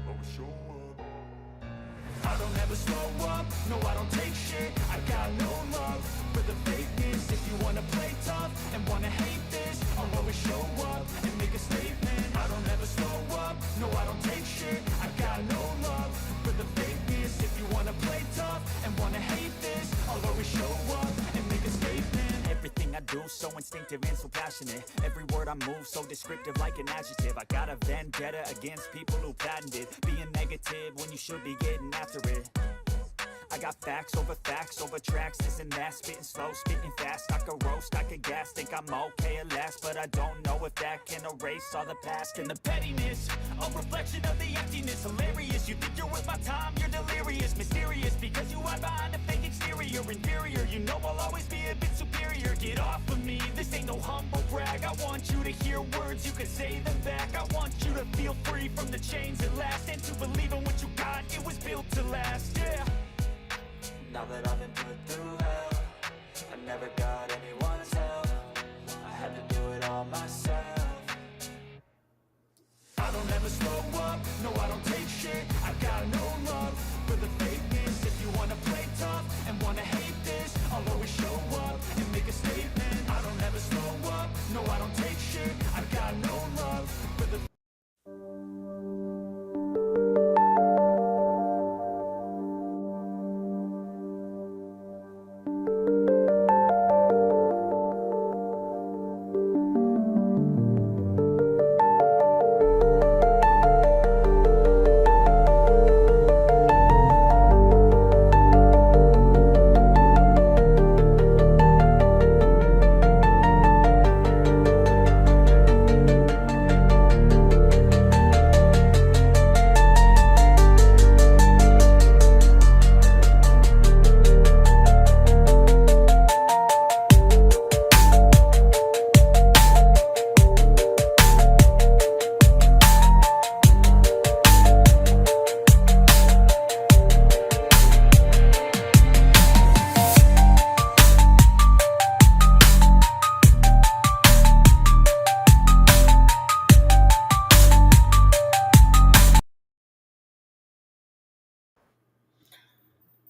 always show up. I don't ever slow up, no I don't take shit. I got no love for the fakeness. If you wanna play tough and wanna hate this, I'll always show up and make a statement. I don't ever slow up, no I don't take shit. I got no love for the fakeness. If you wanna play tough and wanna hate this, I'll always show up and make a statement. Everything I do so instinctive and so passionate. Every word I move so descriptive like an adjective. I got a vendetta against people who patented being negative when you should be getting after it. I got facts over tracks, this and that. Spitting slow, spitting fast. I could roast, I could gas. Think I'm okay at last, but I don't know if that can erase all the past. And the pettiness, a reflection of the emptiness. Hilarious, you think you're worth my time, you're delirious. Mysterious, because you hide behind a fake exterior. Inferior, you know I'll always be a bit superior. Get off of me, this ain't no humble brag. I want you to hear words, you can say them back. I want you to feel free from the chains at last, and to believe in what you got, it was built to last, yeah. Now that I've been put through hell, I never got anyone's help. I had to do it all myself. I don't ever slow up, no I don't take shit. I got no love for the fakeness. If you wanna play tough and wanna hate this, I'll always show up and make a statement. I don't ever slow up, no I don't take shit. I got no love for the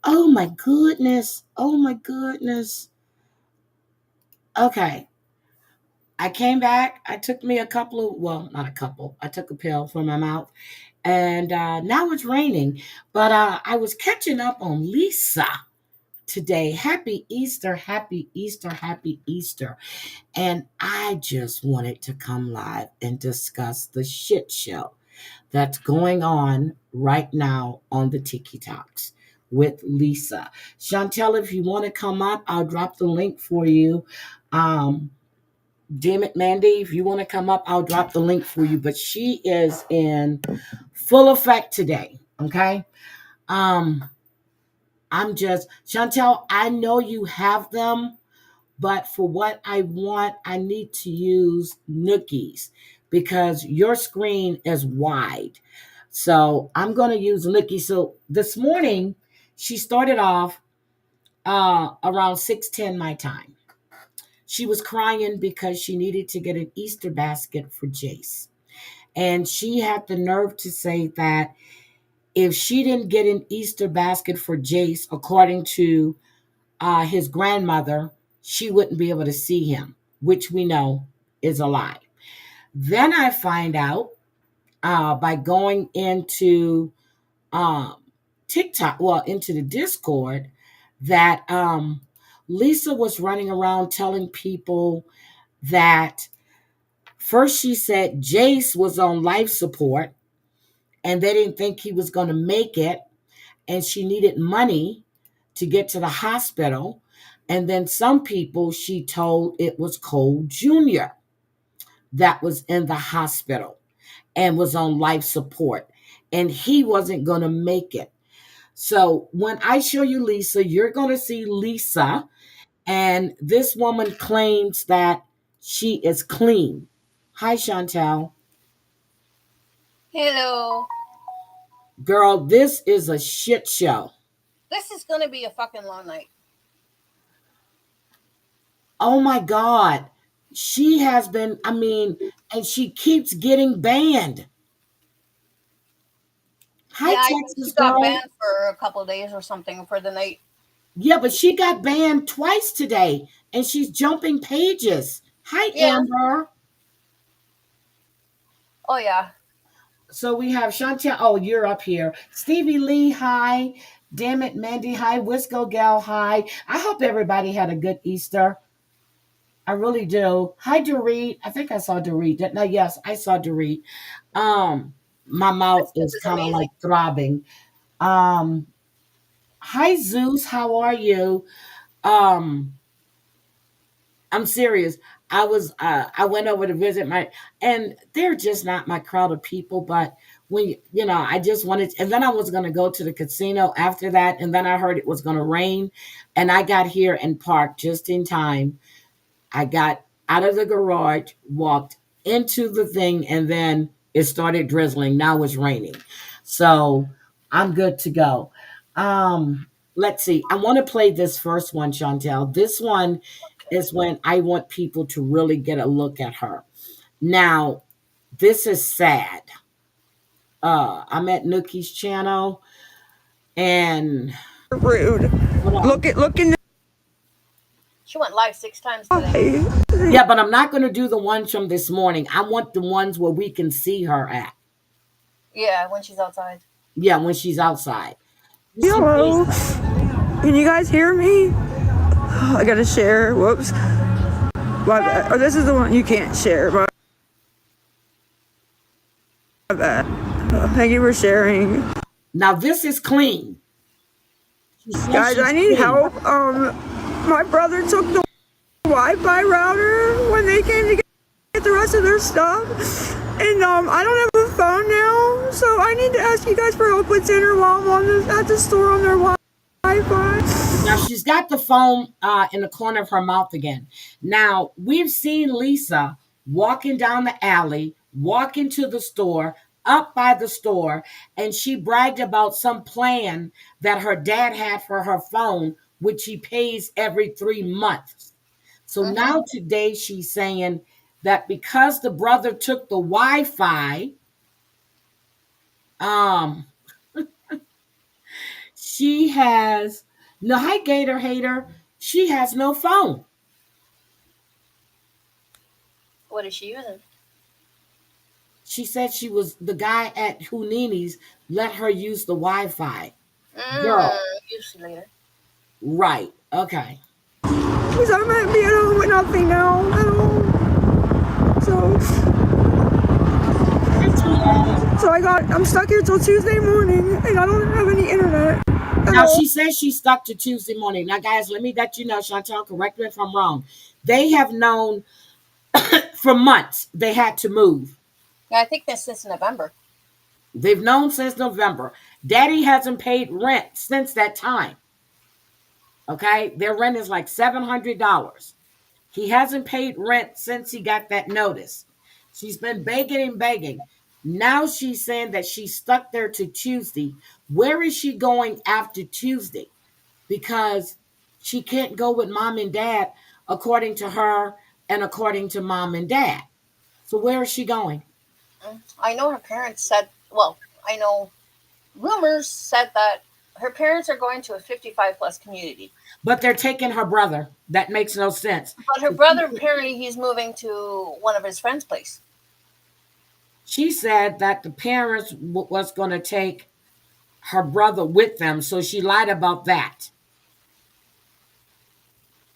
Oh my goodness. Oh my goodness. Okay. I came back. I took me a couple of, well, not a couple. I took a pill for my mouth. And now it's raining. But I was catching up on Lisa today. Happy Easter, happy Easter, happy Easter. And I just wanted to come live and discuss the shit show that's going on right now on the TikToks with Lisa. Chantel, if you want to come up, I'll drop the link for you. Um, Damn it, Mandy, if you want to come up, I'll drop the link for you. But she is in full effect today. Okay. Um, I'm just Chantel, I know you have them, but for what I want, I need to use Nookies because your screen is wide. So I'm going to use Nookie. So this morning, she started off around 6:10 my time. She was crying because she needed to get an Easter basket for Jace. And she had the nerve to say that if she didn't get an Easter basket for Jace, according to his grandmother, she wouldn't be able to see him, which we know is a lie. Then I find out by going into um, TikTok, well, into the Discord, that Lisa was running around telling people that first she said Jace was on life support and they didn't think he was going to make it, and she needed money to get to the hospital. And then some people she told it was Cole Jr. that was in the hospital and was on life support, and he wasn't going to make it. So when I show you Lisa, you're going to see Lisa, and this woman claims that she is clean. Hi, Chantel. Hello. Girl, this is a shit show. This is gonna be a fucking long night. Oh my God. She has been, and she keeps getting banned. Hi, Yeah, I think she Texas got girl. banned for a couple of days or something for the night. Yeah, but she got banned twice today, and she's jumping pages. Hi, Yeah. Amber. Oh yeah. So we have Chantel. Oh, you're up here. Stevie Lee, hi. Damn it, Mandy, hi. Wisco Gal, hi. I hope everybody had a good Easter. I really do. Hi, Dorit. I think I saw Dorit. Didn't I? Yes, I saw Dorit. Um, my mouth This is is kind of amazing. like throbbing. Um, Hi, Zeus. How are you? Um, I'm serious. I went over to visit my, and they're just not my crowd of people. But when I just wanted, and then I was going to go to the casino after that, and then I heard it was going to rain, and I got here and parked just in time. I got out of the garage, walked into the thing, and then it started drizzling. Now it's raining. So I'm good to go. Let's see. I want to play this first one, Chantel. This one is when I want people to really get a look at her. Now, this is sad. I'm at Nookie's channel and Rude. hold on. Look in the She went live 6 times today. eye. Yeah, but I'm not going to do the ones from this morning. I want the ones where we can see her at. Yeah, when she's outside. Yeah, when she's outside. This is Hello. Lisa. Can you guys hear me? I gotta share. Whoops. My bad. Oh, this is the one you can't share. My bad. Thank you for sharing. Now this is clean. She says Guys, she's I need clean. help. My brother took the Wi-Fi router when they came to get the rest of their stuff. And I don't have a phone now, so I need to ask you guys for help with dinner while I'm at the store on their Wi-Fi. Now she's got the phone in the corner of her mouth again. Now we've seen Lisa walking down the alley, walking to the store, up by the store, and she bragged about some plan that her dad had for her phone, which she pays every 3 months. So Mm-hmm. now today she's saying that because the brother took the Wi-Fi, um, she has no. Hi, Gator Hater. She has no phone. What is she using? She said she was the guy at Houdini's let her use the Wi-Fi. Girl, Use she later. right? Okay. Because I might be at home with nothing now at all. So, Hi, Tia. I'm stuck here till Tuesday morning, and I don't have any internet at Now all. she says she's stuck to Tuesday morning. Now, guys, let me let you know, Chantal. Correct me if I'm wrong. They have known for months they had to move. Yeah, I think that's since November. They've known since November. Daddy hasn't paid rent since that time. Okay, their rent is like $700. He hasn't paid rent since he got that notice. She's been begging and begging. Now she's saying that she's stuck there to Tuesday. Where is she going after Tuesday? Because she can't go with mom and dad, according to her and according to mom and dad. So where is she going? I know her parents said, well, I know rumors said that her parents are going to a 55 plus community. But they're taking her brother. That makes no sense. But her brother, apparently, he's moving to one of his friends' place. She said that the parents was going to take her brother with them, so she lied about that.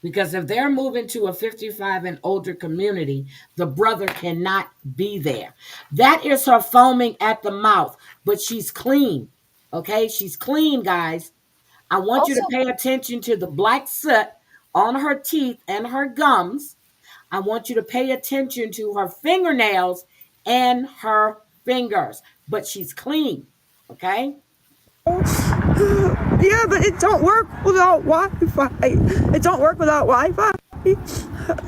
Because if they're moving to a 55 and older community, the brother cannot be there. That is her foaming at the mouth, but she's clean. Okay, she's clean, guys. I want you to Also, pay attention to the black soot on her teeth and her gums. I want you to pay attention to her fingernails and her fingers, but she's clean. Okay. Yeah, but it don't work without Wi-Fi. It don't work without Wi-Fi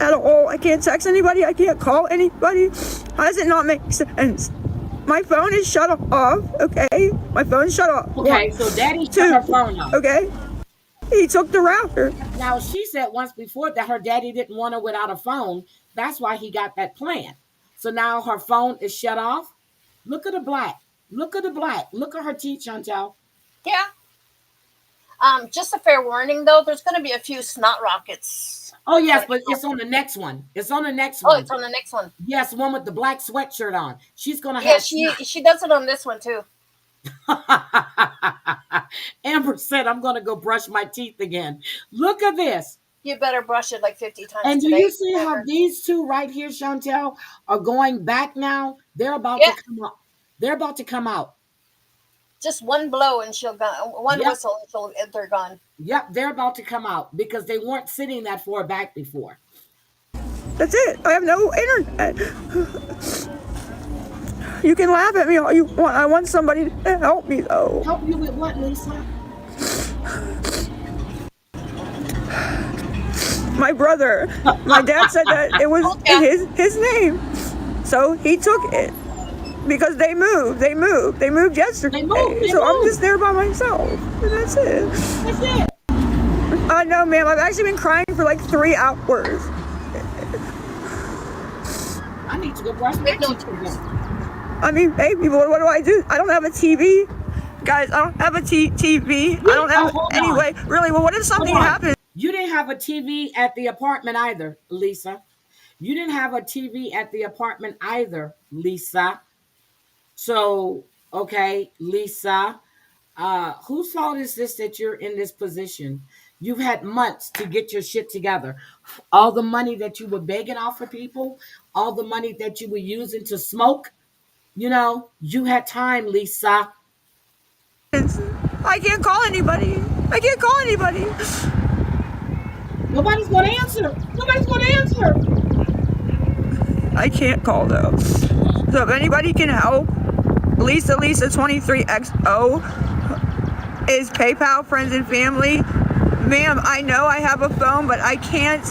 at all. I can't text anybody. I can't call anybody. How does it not make sense? My phone is shut off. Okay, my phone's shut off. Okay, One, so daddy took two. her phone off. Okay, he took the router. Now, she said once before that her daddy didn't want her without a phone. That's why he got that plan. So now her phone is shut off. Look at the black. Look at the black. Look at her teeth, Chantel. Yeah. Just a fair warning though, there's going to be a few snot rockets. Oh yes, Gonna but it's happen. on the next one. It's on the next Oh, one. it's on the next one. Yes, one with the black sweatshirt on. She's gonna Yeah, have she does it on this one too. Amber said, I'm going to go brush my teeth again. Look at this. You better brush it like 50 times And do you today, see how Amber. these two right here, Chantel, are going back now? They're about Yeah, to come out. They're about to come out. just one blow and she'll go. One Yep. whistle and they're gone. Yep. They're about to come out because they weren't sitting that far back before. That's it. I have no internet. You can laugh at me all you want. I want somebody to help me though. Help you with what, Lisa? My brother. My dad said that it was Yeah. his name. So he took it. Because they moved. They moved yesterday. They so I'm moved. just there by myself. And that's it. That's it. No, ma'am. I've actually been crying for like 3 hours. I need to go brush my There's no teeth again. I mean, hey, people, what do I do? I don't have a TV. Guys, I don't have a TV. I don't have. hold on. Anyway, really, well, what if something Hold on. happens? You didn't have a TV at the apartment either, Lisa. You didn't have a TV at the apartment either, Lisa. So, okay, Lisa, whose fault is this that you're in this position? You've had months to get your shit together. All the money that you were begging off of people, all the money that you were using to smoke, you had time, Lisa. I can't call anybody. I can't call anybody. Nobody's going to answer. Nobody's going to answer. I can't call though. So if anybody can help, Lisa 23XO is PayPal, friends and family. Ma'am, I know I have a phone, but I can't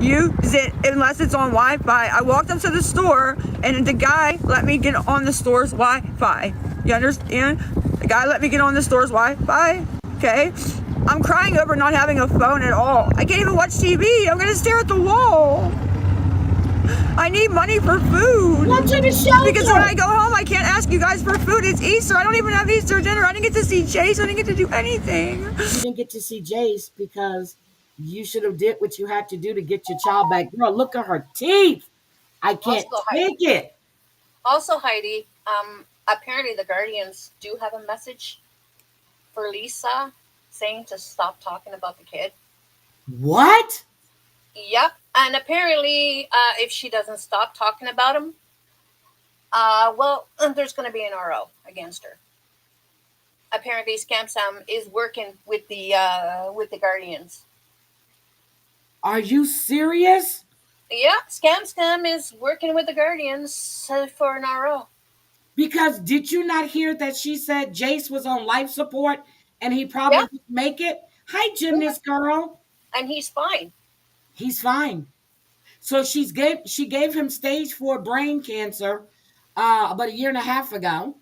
use it unless it's on Wi-Fi. I walked up to the store and the guy let me get on the store's Wi-Fi. You understand? The guy let me get on the store's Wi-Fi. Okay? I'm crying over not having a phone at all. I can't even watch TV. I'm gonna stare at the wall. I need money for food. Go to the shelter. Because when I go home, I can't ask you guys for food. It's Easter. I don't even have Easter dinner. I didn't get to see Chase. I didn't get to do anything. You didn't get to see Jace because you should have did what you had to do to get your child back. Girl, look at her teeth. I can't Also, take it. Also, Heidi, apparently the Guardians do have a message for Lisa saying to stop talking about the kid. What? Yep. And apparently, if she doesn't stop talking about him, there's going to be an RO against her. Apparently, Scam Sam is working with the Guardians. Are you serious? Yeah, Scam is working with the Guardians for an RO. Because did you not hear that she said Jace was on life support and he probably Yeah. didn't make it? Hi, gymnast girl. And he's fine. He's fine. So she gave him stage 4 brain cancer about a year and a half ago.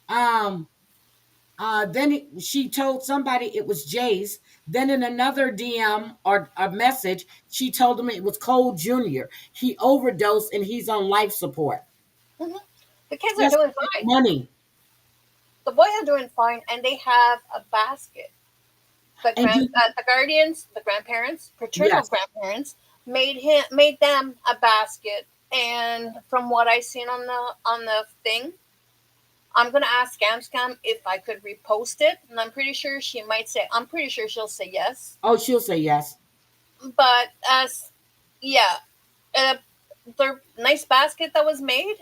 Then she told somebody it was Jace. Then in another DM or a message, she told him it was Cole Jr. He overdosed and he's on life support. Mm-hmm. The kids Just are doing fine. money. The boys are doing fine, and they have a basket. The Guardians, the grandparents, paternal Yes. grandparents, made them a basket. And from what I seen on the thing, I'm gonna ask Scam if I could repost it, and I'm pretty sure she'll say yes. Oh, she'll say yes. But their nice basket that was made,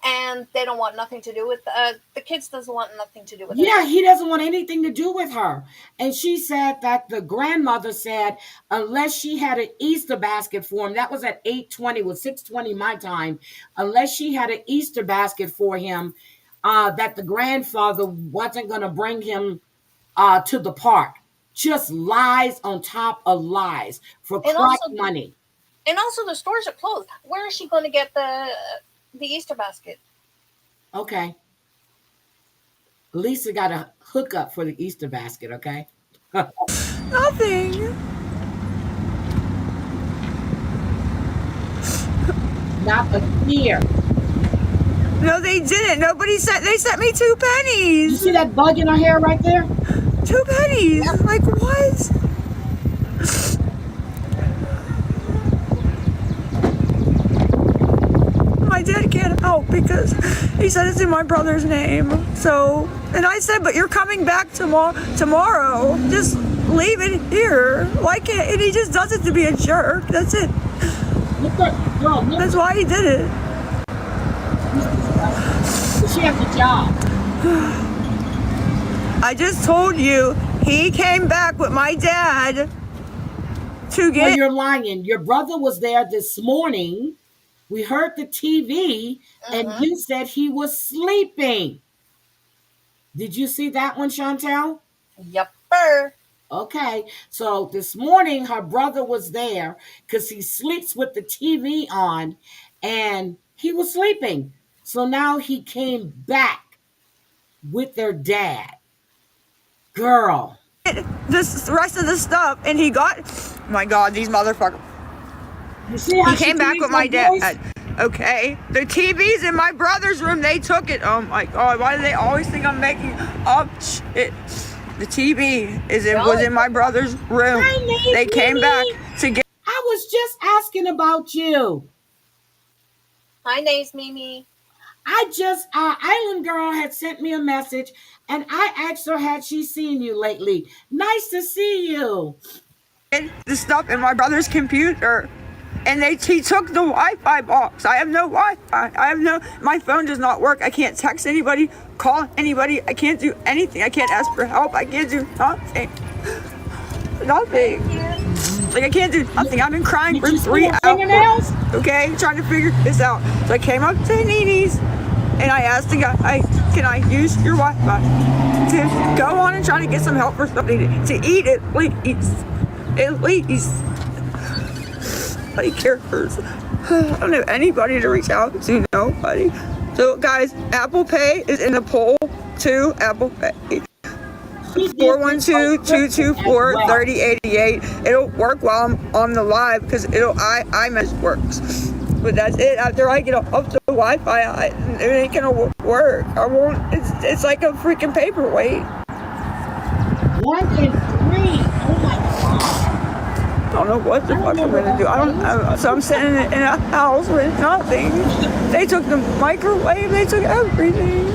and they don't want nothing to do with the kids. Doesn't want nothing to do with it. Yeah, he doesn't want anything to do with her. And she said that the grandmother said unless she had an Easter basket for him, that was at 8:20, was 6:20 my time. Unless she had an Easter basket for him, that the grandfather wasn't going to bring him to the park. Just lies on top of lies for And crack also- money. And also, the stores are closed. Where is she going to get the Easter basket? Okay. Lisa got a hookup for the Easter basket, okay? Nothing. Not a fear. No, they didn't. Nobody sent. They sent me 2 You pennies. see that bug in her hair right there? 2 pennies. Yep. Like what? My dad can't help because he said it's in my brother's name. So, and I said, but you're coming back tomorrow. Just leave it here. Why can't? And he just does it to be a jerk. That's it. Look at girl. Look. That's why he did it. She has a job. I just told you he came back with my dad to No, get. you're lying. Your brother was there this morning. We heard the TV, and you said he was sleeping. Did you see that one, Chantel? Yupper. Okay, so this morning her brother was there because he sleeps with the TV on, and he was sleeping. So now he came back with their dad. Girl. This rest of the stuff, and he got. My God, these motherfuckers. You see how He she came back changed with my her dad. voice? Okay, the TV's in my brother's room. They took it. Oh my God, why do they always think I'm making up shit? The TV was in my brother's room. Hi, They came back to get. I was just asking about you. Hi, Nays Mimi. Island Girl had sent me a message, and I asked her, had she seen you lately? Nice to see you. The stuff in my brother's computer, and he took the Wi-Fi box. I have no Wi-Fi. My phone does not work. I can't text anybody, call anybody. I can't do anything. I can't ask for help. I can't do nothing. Like I can't do nothing. I've been crying for 3 hours. Okay, trying to figure this out. So I came up to Nini's, and I asked the guy, can I use your Wi-Fi to go on and try to get some help for something to eat at least. At least. Nobody cares. I don't have anybody to reach out to. Nobody. So guys, Apple Pay is in the poll too. Apple Pay. 412-224-3088. It'll work while I'm on the live because iMessage works. But that's it. After I get up to Wi-Fi, it ain't gonna work. I won't. It's like a freaking paperweight. 1 and 3. Oh my God. I don't know what the fuck I'm gonna do. So I'm sitting in a house with nothing. They took the microwave. They took everything.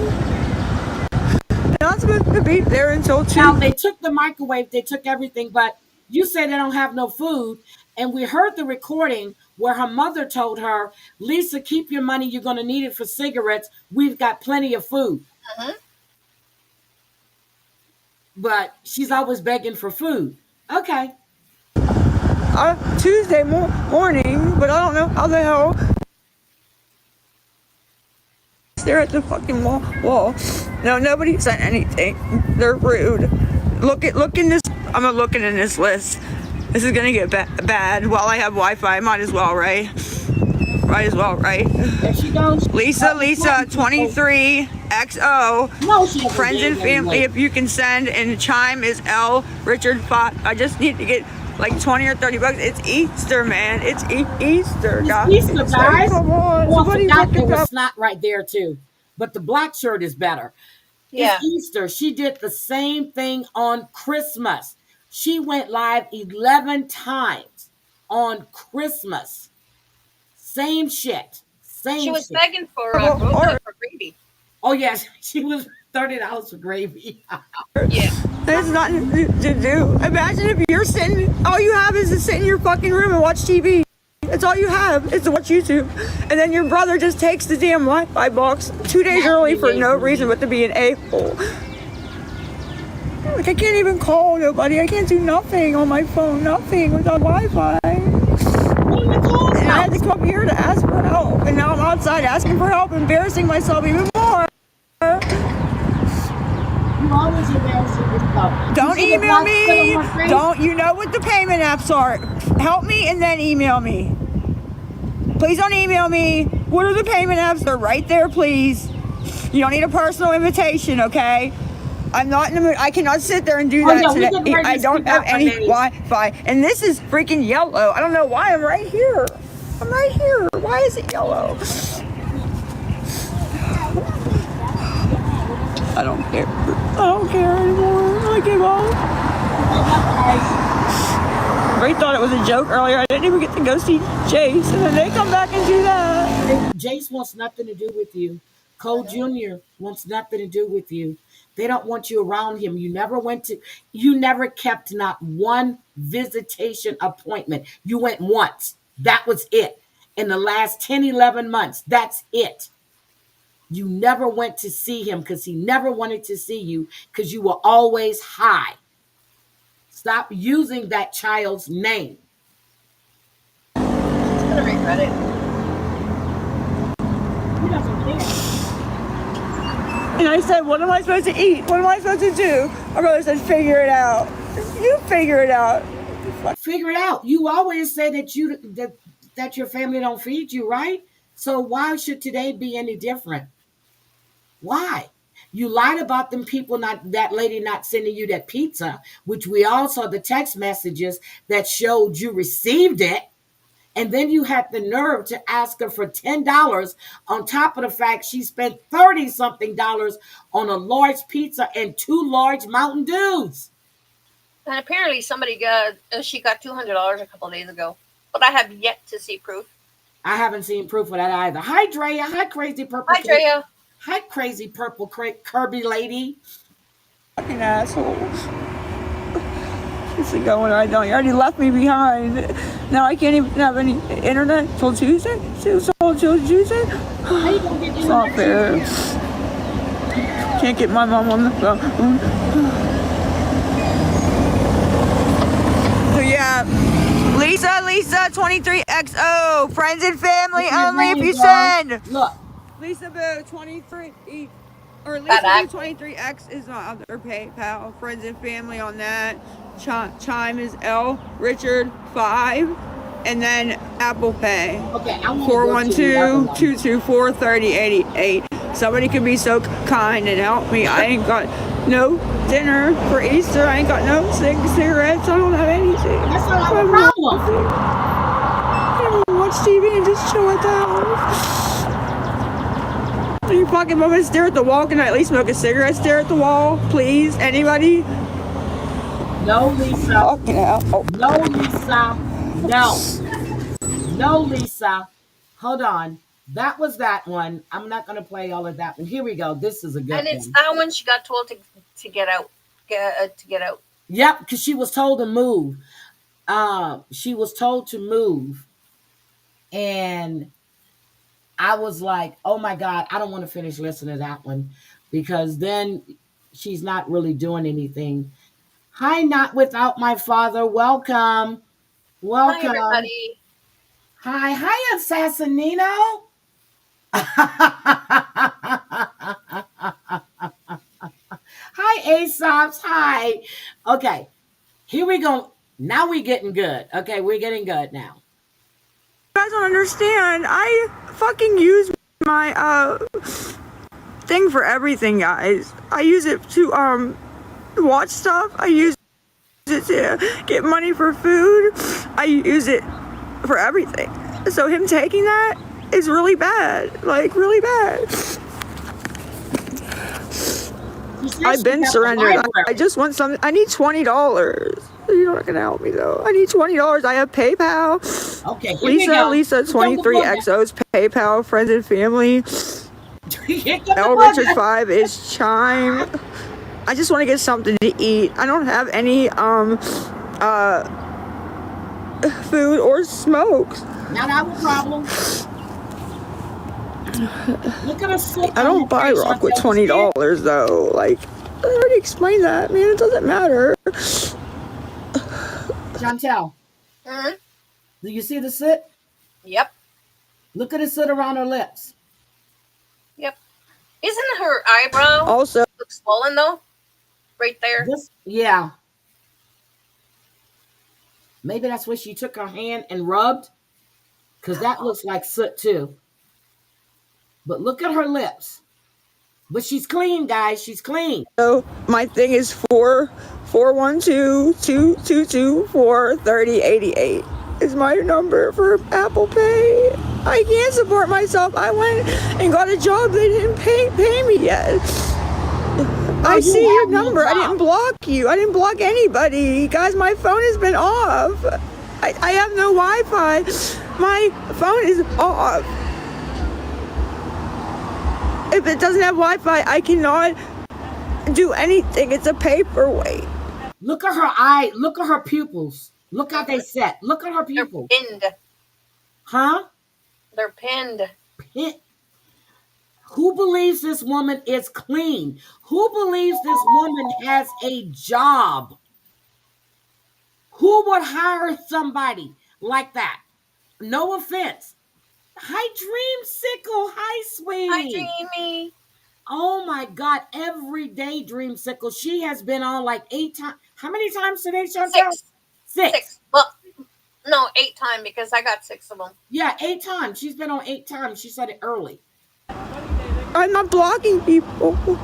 And I'm supposed to be there until 2. Now, they took the microwave, they took everything, but you say they don't have no food. And we heard the recording where her mother told her, Lisa, keep your money. You're going to need it for cigarettes. We've got plenty of food. But she's always begging for food. Okay. Tuesday morning, but I don't know how the hell. They're at the fucking wall. No, nobody sent anything. They're rude. Look in this. I'm looking in this list. This is gonna get bad. While I have Wi-Fi, might as well, right? Might as well, right? There she goes. Lisa, 23 XO. No, she hasn't Friends and gained family, any weight. if you can send. And the chime is L Richard 5. I just need to get like 20 or 30 bucks. It's Easter, man. It's Easter, guys. Easter, guys. Come on. Well, I Somebody forgot there fucking was help. snot right there, too. But the black shirt is better. Yeah. It's Easter. She did the same thing on Christmas. She went live 11 times on Christmas. Same shit. Same She was shit. begging for gravy. Oh, yes. She was $30 for gravy. Yeah. There's nothing to do. Imagine if you're sitting, all you have is to sit in your fucking room and watch TV. That's all you have is to watch YouTube. And then your brother just takes the damn Wi-Fi box 2 days early for no reason but to be an a-hole. Like, I can't even call nobody. I can't do nothing on my phone. Nothing without Wi-Fi. And I had to come here to ask for help. And now I'm outside asking for help, embarrassing myself even more. You always embarrassing yourself. Don't You see the email black spit me. on my face? Don't. You know what the payment apps are. Help me and then email me. Please don't email me. What are the payment apps? They're right there, please. You don't need a personal invitation, okay? I'm not in the mood. I cannot sit there and do that yeah, we today. can write I this don't thing have out for any days. Wi-Fi. And this is freaking yellow. I don't know why I'm right here. I'm right here. Why is it yellow? I don't care. I don't care anymore. I give up. Ray thought it was a joke earlier. I didn't even get to go see Jace, and then they come back and do that. Jace wants nothing to do with you. Cole Jr. wants nothing to do with you. They don't want you around him. You never kept not one visitation appointment. You went once. That was it. In the last 10, 11 months, that's it. You never went to see him because he never wanted to see you because you were always high. Stop using that child's name. He's gonna regret it. He doesn't care. And I said, what am I supposed to eat? What am I supposed to do? My brother said, figure it out. You figure it out. Figure it out. You always say that your family don't feed you, right? So why should today be any different? Why? You lied about them people, that lady not sending you that pizza, which we all saw the text messages that showed you received it. And then you had the nerve to ask her for $10 on top of the fact she spent $30-something on a large pizza and 2 large Mountain Dews. And apparently she got $200 a couple of days ago. But I have yet to see proof. I haven't seen proof of that either. Hi, Drea. Hi, Crazy Purple. Hi, Drea. Hi, Crazy Purple Kirby lady. Fucking assholes. It's a going I don't. You already left me behind. Now I can't even have any internet till Tuesday? Till Tuesday? How you gonna get It's not fair. Can't get my mom on the phone. So yeah, Lisa 23XO, friends and family only if you send. Look. Lisa Boo 23 or Lisa Boo 23X is on their PayPal. Friends and family on that. Chime is L Richard 5, and then Apple Pay. Okay, 412-224-3088. Somebody could be so kind and help me. I ain't got no dinner for Easter. I ain't got no cigarettes. I don't have anything. That's not a problem. I don't watch TV and just chill at the house. You fucking moment stare at the wall. Can I at least smoke a cigarette? Stare at the wall, please. Anybody? No, Lisa. Fucking hell. Oh. No, Lisa. No. No, Lisa. Hold on. That was that one. I'm not going to play all of that one. Here we go. This is a good one. And it's that one she got told to get out. To get out. Yep, because she was told to move. She was told to move. And I was like, oh my God, I don't want to finish listening to that one because then she's not really doing anything. Hi, Not Without My Father. Welcome. Welcome. Hi, everybody. Hi, Assassinino. Hi, Aesops. Hi. Okay, here we go. Now we're getting good. Okay, we're getting good now. You guys don't understand. I fucking use my thing for everything, guys. I use it to watch stuff. I use it to get money for food. I use it for everything. So him taking that is really bad. Like, really bad. I've been surrendered. I just want something. I need $20. You're not gonna help me though. I need $20. I have PayPal. Okay, Lisa 23XO's PayPal, friends and family. L Richard 5 is Chime. I just want to get something to eat. I don't have any food or smokes. Not our problem. Look at us. I don't buy rock with $20 though. Like, I already explained that, man. It doesn't matter. Chantel. Mm-hmm. Do you see the soot? Yep. Look at the soot around her lips. Yep. Isn't her eyebrow Also look swollen though? Right there. Yeah. Maybe that's where she took her hand and rubbed. Because that looks like soot too. But look at her lips. But she's clean, guys. She's clean. So my thing is 412-224-3088 is my number for Apple Pay. I can't support myself. I went and got a job. They didn't pay me yet. Oh, I you see your have no number. I didn't job. block you. I didn't block anybody. Guys, my phone has been off. I have no Wi-Fi. My phone is off. If it doesn't have Wi-Fi, I cannot do anything. It's a paperweight. Look at her eye. Look at her pupils. Look how they set. Look at her They're pupils. pinned. Huh? They're pinned. Pit. Who believes this woman is clean? Who believes this woman has a job? Who would hire somebody like that? No offense. Hi, Dreamsicle. Hi, Hi, sweetie. Dreamy. Oh my God. Every day, Dreamsicle. She has been on like 8 times. How many times today, Chantel? Six. Six. Six. Well, no, 8 times because I got 6 of them. Yeah, 8 times. She's been on 8 times. She said it early. I'm not blocking people. Look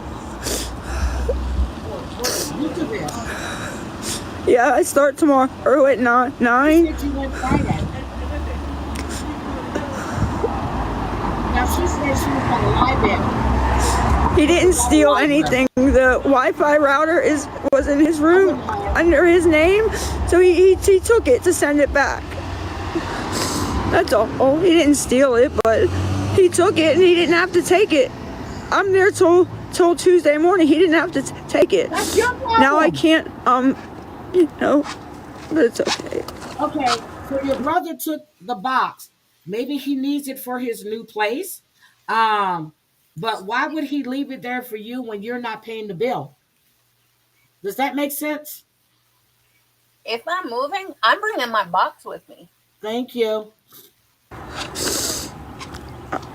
at this. Yeah, I start tomorrow at 9. She said you went Friday. Now she said she was going to lie it. He didn't steal anything. The Wi-Fi router was in his room under his name, so he took it to send it back. That's all. He didn't steal it, but he took it and he didn't have to take it. I'm there till Tuesday morning. He didn't have to take it. That's your problem. Now I can't, but it's okay. Okay, so your brother took the box. Maybe he needs it for his new place. But why would he leave it there for you when you're not paying the bill? Does that make sense? If I'm moving, I'm bringing my box with me. Thank you.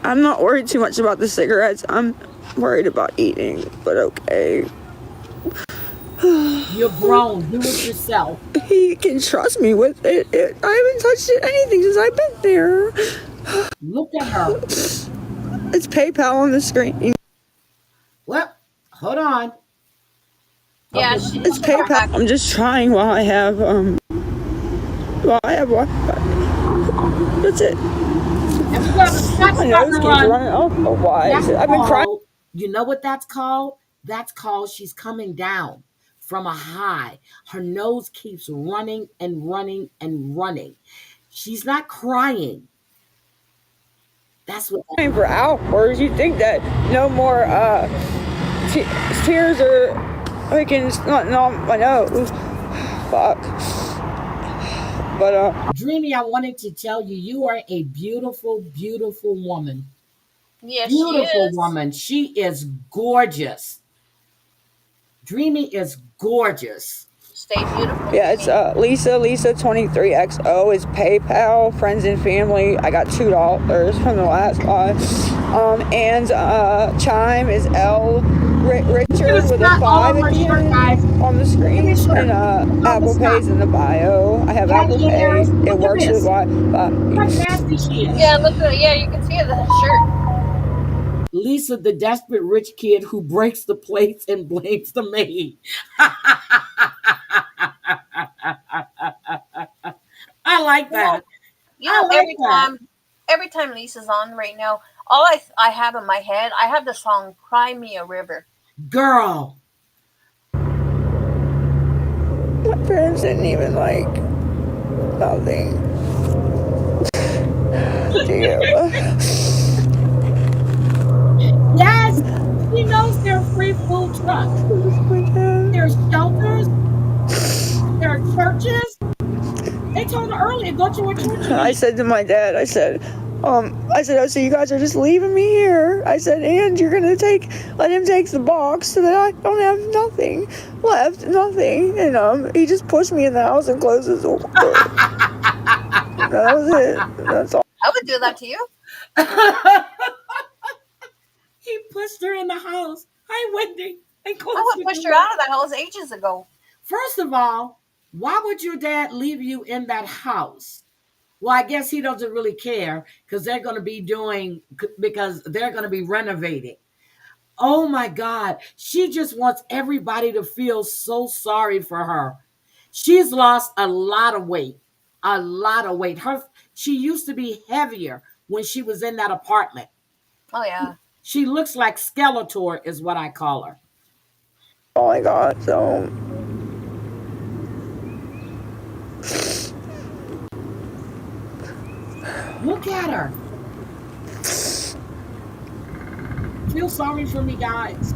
I'm not worried too much about the cigarettes. I'm worried about eating, but okay. You're grown. Do it yourself. He can trust me with it. I haven't touched anything since I've been there. Look at her. It's PayPal on the screen. Well, hold on. Yeah, Okay, It's PayPal. I'm just trying while I have Wi-Fi. That's it. and we're gonna stop My nose keeps run. running. I don't know why. That's I've been crying. called, you know what that's called? That's called she's coming down from a high. Her nose keeps running and running and running. She's not crying. That's what. For hours. You'd think that no more tears are making nothing on my nose. Fuck. But Dreamy, I wanted to tell you, you are a beautiful, beautiful woman. yes, Beautiful she is. woman. She is gorgeous. Dreamy is gorgeous. Stay beautiful. yeah, it's Lisa 23XO is PayPal, friends and family. I got $2 from the last one. And Chime is L Richard with a 5 at the end on the screen. And Apple Pay's in the bio. I have Apple Pay. It works with Wi-Fi. Look how nasty she is. Yeah, look at yeah, you can see the shirt. Lisa, the desperate rich kid who breaks the plates and blames the maid. I like that. You know, I like that. every time Lisa's on right now, all I have in my head, I have the song "Cry Me a River." Girl. My parents didn't even like nothing. Yes, she knows there are free food trucks. There's shelters. There are churches. They told her earlier, go to a church. I said to my dad, I said, oh, so you guys are just leaving me here. I said, and you're gonna let him take the box so that I don't have nothing left, nothing. And he just pushed me in the house and closed his door. That was it. That's all. I would do that to you. He pushed her in the house. Hi, Wendy. And I would pushed her out of that house ages ago. First of all, why would your dad leave you in that house? Well, I guess he doesn't really care because they're going to be renovating. Oh my God. She just wants everybody to feel so sorry for her. She's lost a lot of weight. A lot of weight. She used to be heavier when she was in that apartment. Oh yeah. She looks like Skeletor is what I call her. all I got, so. Look at her. Feel sorry for me, guys.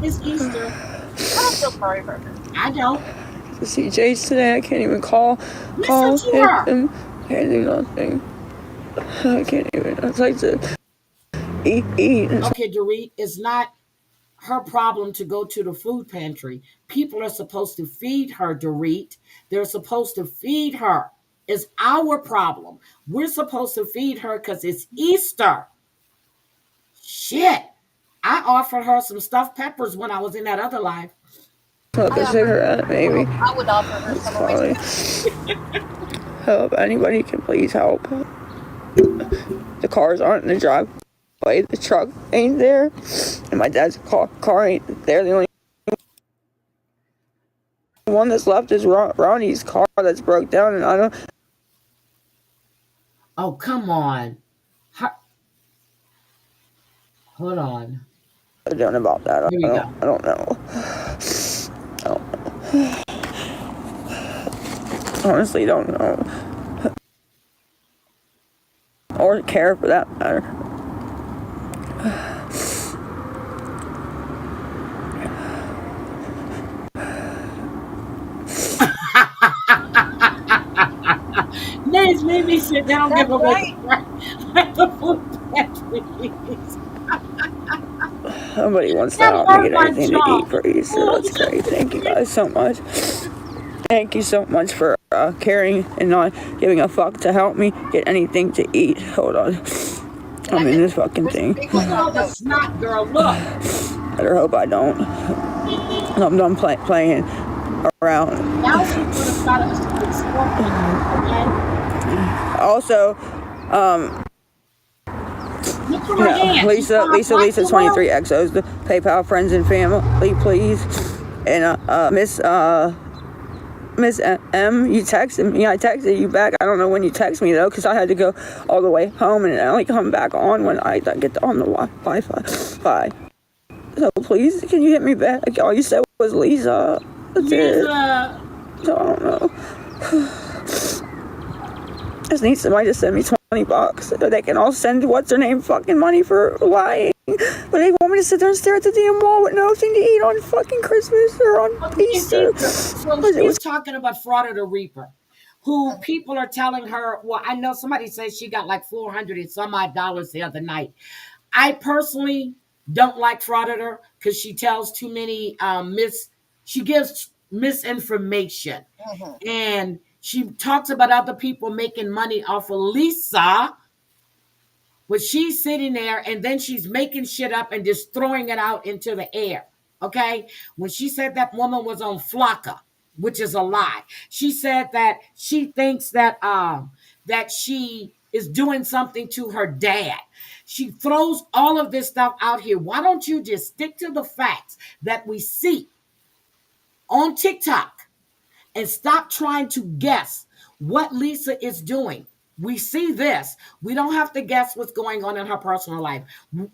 It's Easter. I don't feel sorry for her. I don't. To see Jace today, I can't even call Listen to her. him. I can't do nothing. I can't even. It's like to eat. Okay, Dorit, it's not her problem to go to the food pantry. People are supposed to feed her, Dorit. They're supposed to feed her. It's our problem. We're supposed to feed her because it's Easter. Shit. I offered her some stuffed peppers when I was in that other life. Smoke a cigarette, maybe. I would offer her some of my cigarettes. Help. Anybody can please help. The cars aren't in the driveway. The truck ain't there. And my dad's car ain't there. The only one that's left is Ronnie's car that's broke down, and I don't. Oh, come on. Hold on. I don't know about that. Here we go. I don't know. Honestly, don't know. Or care for that matter. Names made me sit down and give away Right. the food pantry. Somebody wants to help me get anything to eat for Easter. That's great. Thank you guys so much. Thank you so much for caring and not giving a fuck to help me get anything to eat. Hold on. I'm in this fucking thing. Look at all the snot, girl. Look. Better hope I don't. I'm done playing around. Now she would have got a scorpion. Okay. Also, Look for her hand. Lisa 23 XOs, the PayPal friends and family, please. And Miss M, you texted me. I texted you back. I don't know when you text me though, because I had to go all the way home and I only come back on when I get on the Wi-Fi. So please, can you hit me back? All you said was Lisa. That's it. So I don't know. Just need somebody to send me $20 so they can all send what's her name fucking money for lying. But they want me to sit there and stare at the damn wall with nothing to eat on fucking Christmas or on Easter. So she was talking about Fraud of the Reaper, who people are telling her, well, I know somebody says she got like $400 and some odd dollars the other night. I personally don't like Frauditor because she tells too many she gives misinformation. Mm-hmm. And she talks about other people making money off of Lisa, but she's sitting there and then she's making shit up and just throwing it out into the air. Okay? When she said that woman was on Flocka, which is a lie. She said that she thinks that that she is doing something to her dad. She throws all of this stuff out here. Why don't you just stick to the facts that we see on TikTok and stop trying to guess what Lisa is doing? We see this. We don't have to guess what's going on in her personal life.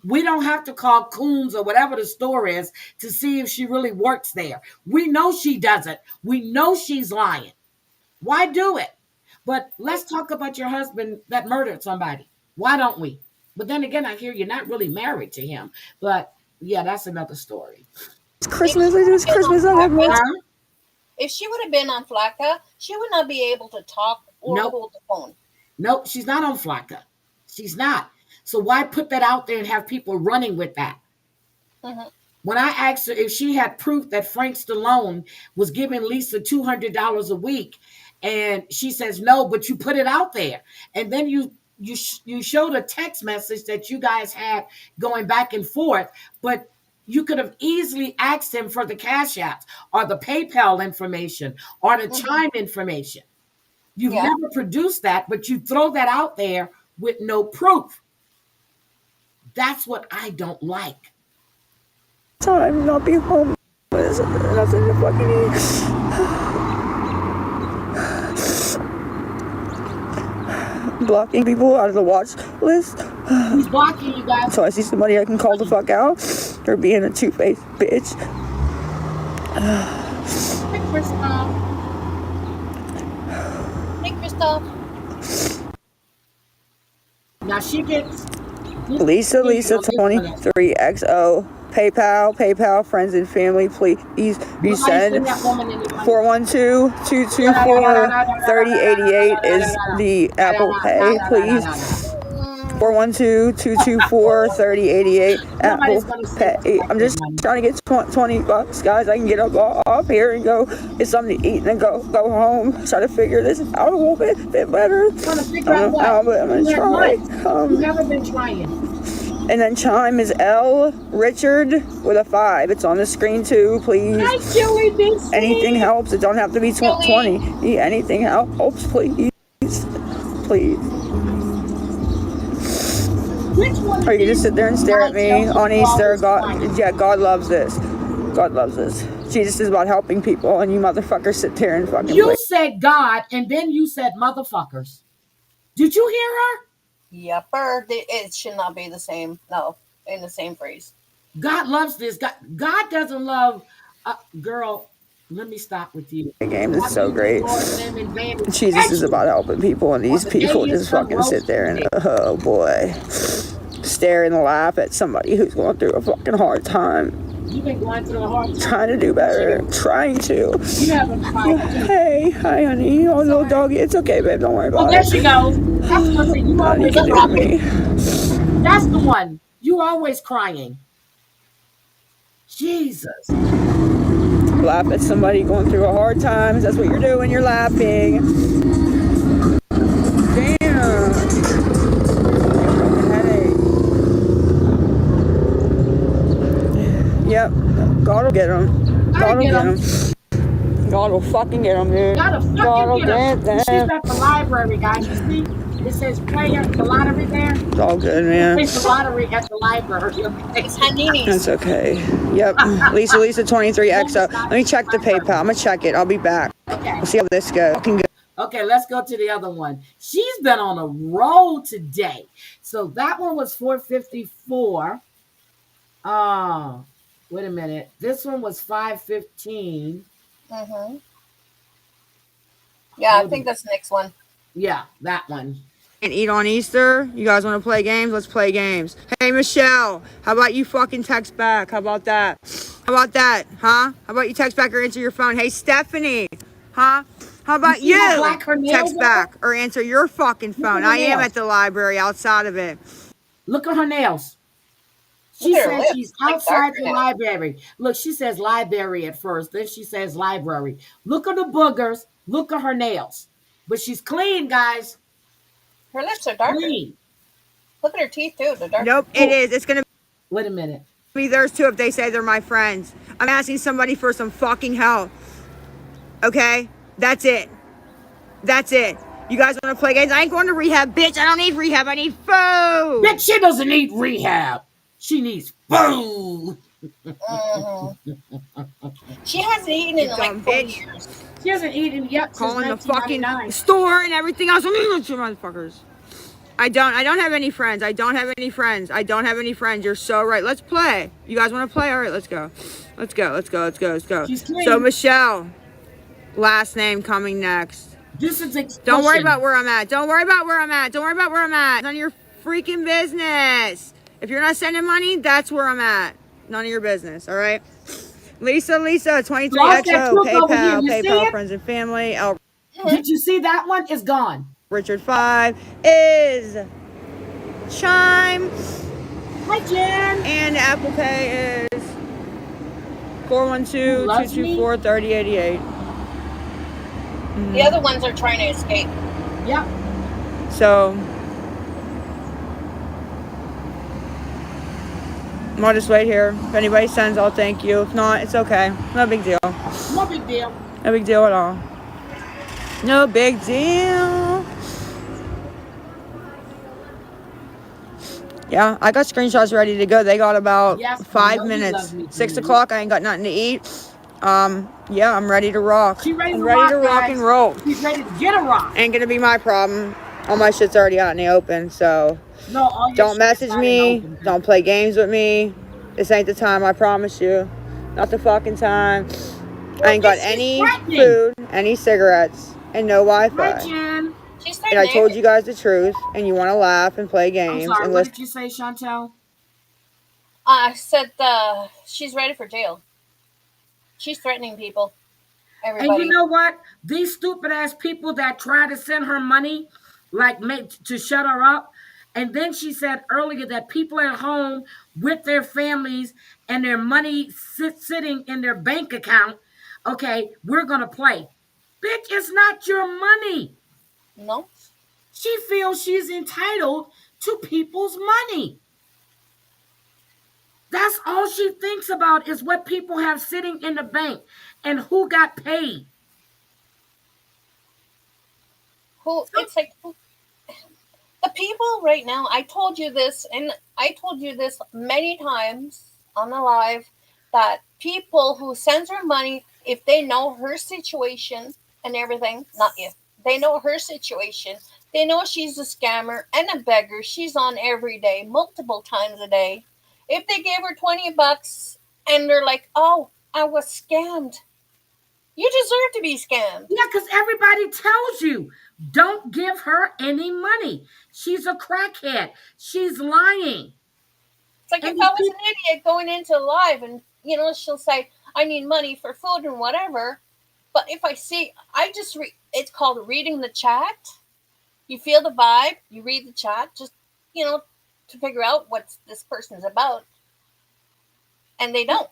We don't have to call Coons or whatever the store is to see if she really works there. We know she doesn't. We know she's lying. Why do it? But let's talk about your husband that murdered somebody. Why don't we? But then again, I hear you're not really married to him. But yeah, that's another story. It's Christmas. It's Christmas. I have more. If she would have been on Flocka, she would not be able to talk or hold the phone. Nope, she's not on Flocka. She's not. So why put that out there and have people running with that? Mm-hmm. When I asked her if she had proof that Frank Stallone was giving Lisa $200 a week, and she says no, but you put it out there, and then you showed a text message that you guys had going back and forth, but you could have easily asked him for the cash apps or the PayPal information or the Chime information. You've never produced that, but you throw that out there with no proof. That's what I don't like. Time not be home. There's nothing to fucking eat. Blocking people out of the watch list. Who's blocking you guys? So I see somebody I can call the fuck out. They're being a two-faced bitch. Hi, Krista. Hey, Crystal. Now she gets Lisa 23XO. PayPal, friends and family, please Look how you resend. send that woman in the money. 412-224-3088 is the Apple Pay, please. 412-224-3088 Apple Nobody's gonna send us Pay. back I'm that just money. trying to get $20, guys. I can get up here and go get something to eat and then go home. Try to figure this out a little bit better. Trying to I figure out don't know what? how, but I'm You gonna had try. what? You've never been trying. And then Chime is L Richard with a 5. It's on the screen too, please. Hi, Julie BC. Anything helps. It don't have to be 20. Anything helps, please. Please. Which one? Or you can just sit there and stare at me on Easter. God loves this. God loves this. Jesus is about helping people, and you motherfuckers sit there and fucking. You said God, and then you said motherfuckers. Did you hear her? Yepper. It should not be the same. No, in the same phrase. God loves this. God doesn't love. Girl, let me stop with you. The game is so great. Jesus is about helping people, and these people just fucking sit there and oh boy, stare and laugh at somebody who's going through a fucking hard time. You've been going through a hard time. Trying to do better. Trying to. You haven't tried. Hey, hi, honey. Oh, little doggy. It's okay, babe. Don't worry about it. Oh, there she goes. That's what I said. You always crying. That's the one. You always crying. Jesus. Laugh at somebody going through a hard time. That's what you're doing. You're laughing. Damn. Headache. Yep. God will get them. God will get them. God will fucking get them, dude. God will get them. She's at the library, guys. You see? It says play at the lottery there. It's all good, man. It's the lottery at the library. It's Hanini's. That's okay. Yep. Lisa 23XO. Let me check the PayPal. I'm gonna check it. I'll be back. Okay. We'll see how this goes. Okay, let's go to the other one. She's been on a roll today. So that one was 454. Wait a minute. This one was 515. Mm-hmm. Yeah, I think that's the next one. Yeah, that one. And eat on Easter. You guys want to play games? Let's play games. Hey, Michelle, how about you fucking text back? How about that? How about that? Huh? How about you text back or answer your phone? Hey, Stephanie, huh? How about you text back or answer your fucking phone? I am at the library outside of it. Look at her nails. She says she's outside the library. Look, she says library at first. Then she says library. Look at the boogers. Look at her nails. But she's clean, guys. Her lips are darker. Clean. Look at her teeth, too. They're darker. Nope, it is. It's going to Wait a minute. be theirs, too, if they say they're my friends. I'm asking somebody for some fucking help. Okay? That's it. That's it. You guys want to play games? I ain't going to rehab, bitch. I don't need rehab. I need food. Bitch, she doesn't need rehab. She needs food. She hasn't eaten in like 4 years. She hasn't eaten yet. Calling the fucking store and everything else. I'm you motherfuckers. I don't have any friends. I don't have any friends. I don't have any friends. You're so right. Let's play. You guys want to play? All right, let's go. Let's go. Let's go. Let's go. Let's go. So Michelle, last name coming next. This is expulsion. Don't worry about where I'm at. Don't worry about where I'm at. Don't worry about where I'm at. None of your freaking business. If you're not sending money, that's where I'm at. None of your business. All right. Lisa 23XO, PayPal, friends and family. Did you see that one? It's gone. Richard 5 is Chime. Hi, Jen. And Apple Pay is 412-224-3088. The other ones are trying to escape. Yep. So I'll just wait here. If anybody sends, I'll thank you. If not, it's okay. No big deal. No big deal. No big deal at all. No big deal. Yeah, I got screenshots ready to go. They got about 5 minutes. 6 o'clock, I ain't got nothing to eat. Yeah, I'm ready to rock. She's ready I'm to ready rock, to rock and roll. She's ready to get a rock. Ain't gonna be my problem. All my shit's already out in the open, so no, don't message me. Don't play games with me. This ain't the time, I promise you. Not the fucking time. I ain't got She's any threatening. food, any cigarettes, and no Hi, Wi-Fi. Jen. She's And I threatening. told you guys the truth, and you want to laugh and play I'm games sorry. and What listen. did you say, Chantel? I said she's ready for jail. She's threatening people. And you Everybody. know what? These stupid ass people that try to send her money, like to shut her up. And then she said earlier that people at home with their families and their money sitting in their bank account. Okay, we're gonna play. Bitch, it's not your money. No. She feels she's entitled to people's money. That's all she thinks about is what people have sitting in the bank and who got paid. Who? So It's like the people right now. I told you this, and I told you this many times on the live, that people who sends her money, if they know her situation and everything, not you, they know her situation. They know she's a scammer and a beggar. She's on every day, multiple times a day. If they gave her $20 and they're like, "Oh, I was scammed," you deserve to be scammed. yeah, because everybody tells you don't give her any money. She's a crackhead. She's lying. It's like And if these I was an people, idiot going into live and she'll say I need money for food and whatever. But if I see, I just it's called reading the chat. You feel the vibe, you read the chat, just to figure out what this person's about, and they don't.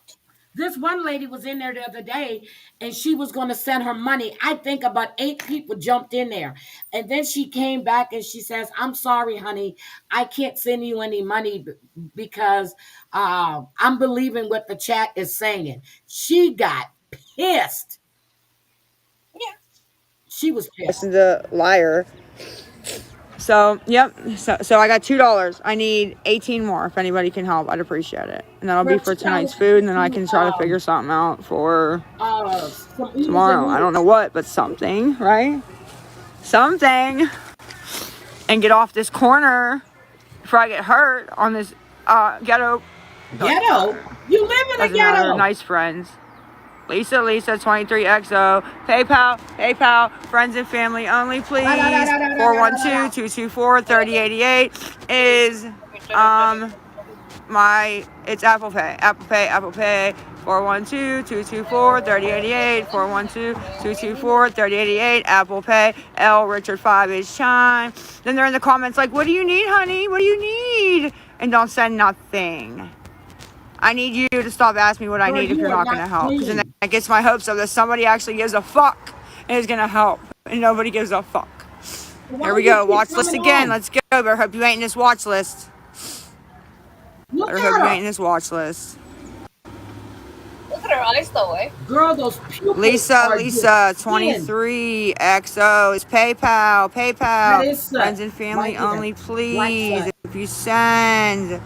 this one lady was in there the other day and she was going to send her money. I think about 8 people jumped in there. And then she came back and she says, I'm sorry, honey. I can't send you any money because I'm believing what the chat is saying. She got pissed. Yeah, She was Listen pissed. to liar. So, yep. So I got $2. I need 18 more. If anybody can help, I'd appreciate it. And that'll be Girl, for $2 tonight's to food, and get then I you can try to figure something out for some oodles and tomorrow. I don't know noodles. what, but something, right? Something. And get off this corner before I get hurt on this ghetto. Ghetto? You live in a Doesn't matter. ghetto. Nice friends. Lisa 23XO. PayPal, friends and family only, Da, da, da, please. da, da, da, da, da, da. 412-224-3088 is it's Apple Pay. Apple Pay. 412-224-3088. 412-224-3088. Apple Pay. L Richard 5 is Chime. Then they're in the comments like, what do you need, honey? What do you need? And don't send nothing. I need you to stop asking me what I Girl, need if you you're are not going not to help. Because then clean. that gets my hopes up that somebody actually gives a fuck and is going to help. And nobody gives a fuck. Why Here do we you go. keep Watch list coming again. on? Let's go. Better hope you ain't in this watch list. Look Better hope at you her. ain't in this watch list. look at her eyes though, eh? Girl, those pupils Lisa are just skin. 23XO is PayPal. That PayPal. is Friends such. and Right family here. only, Right please. side. If you send.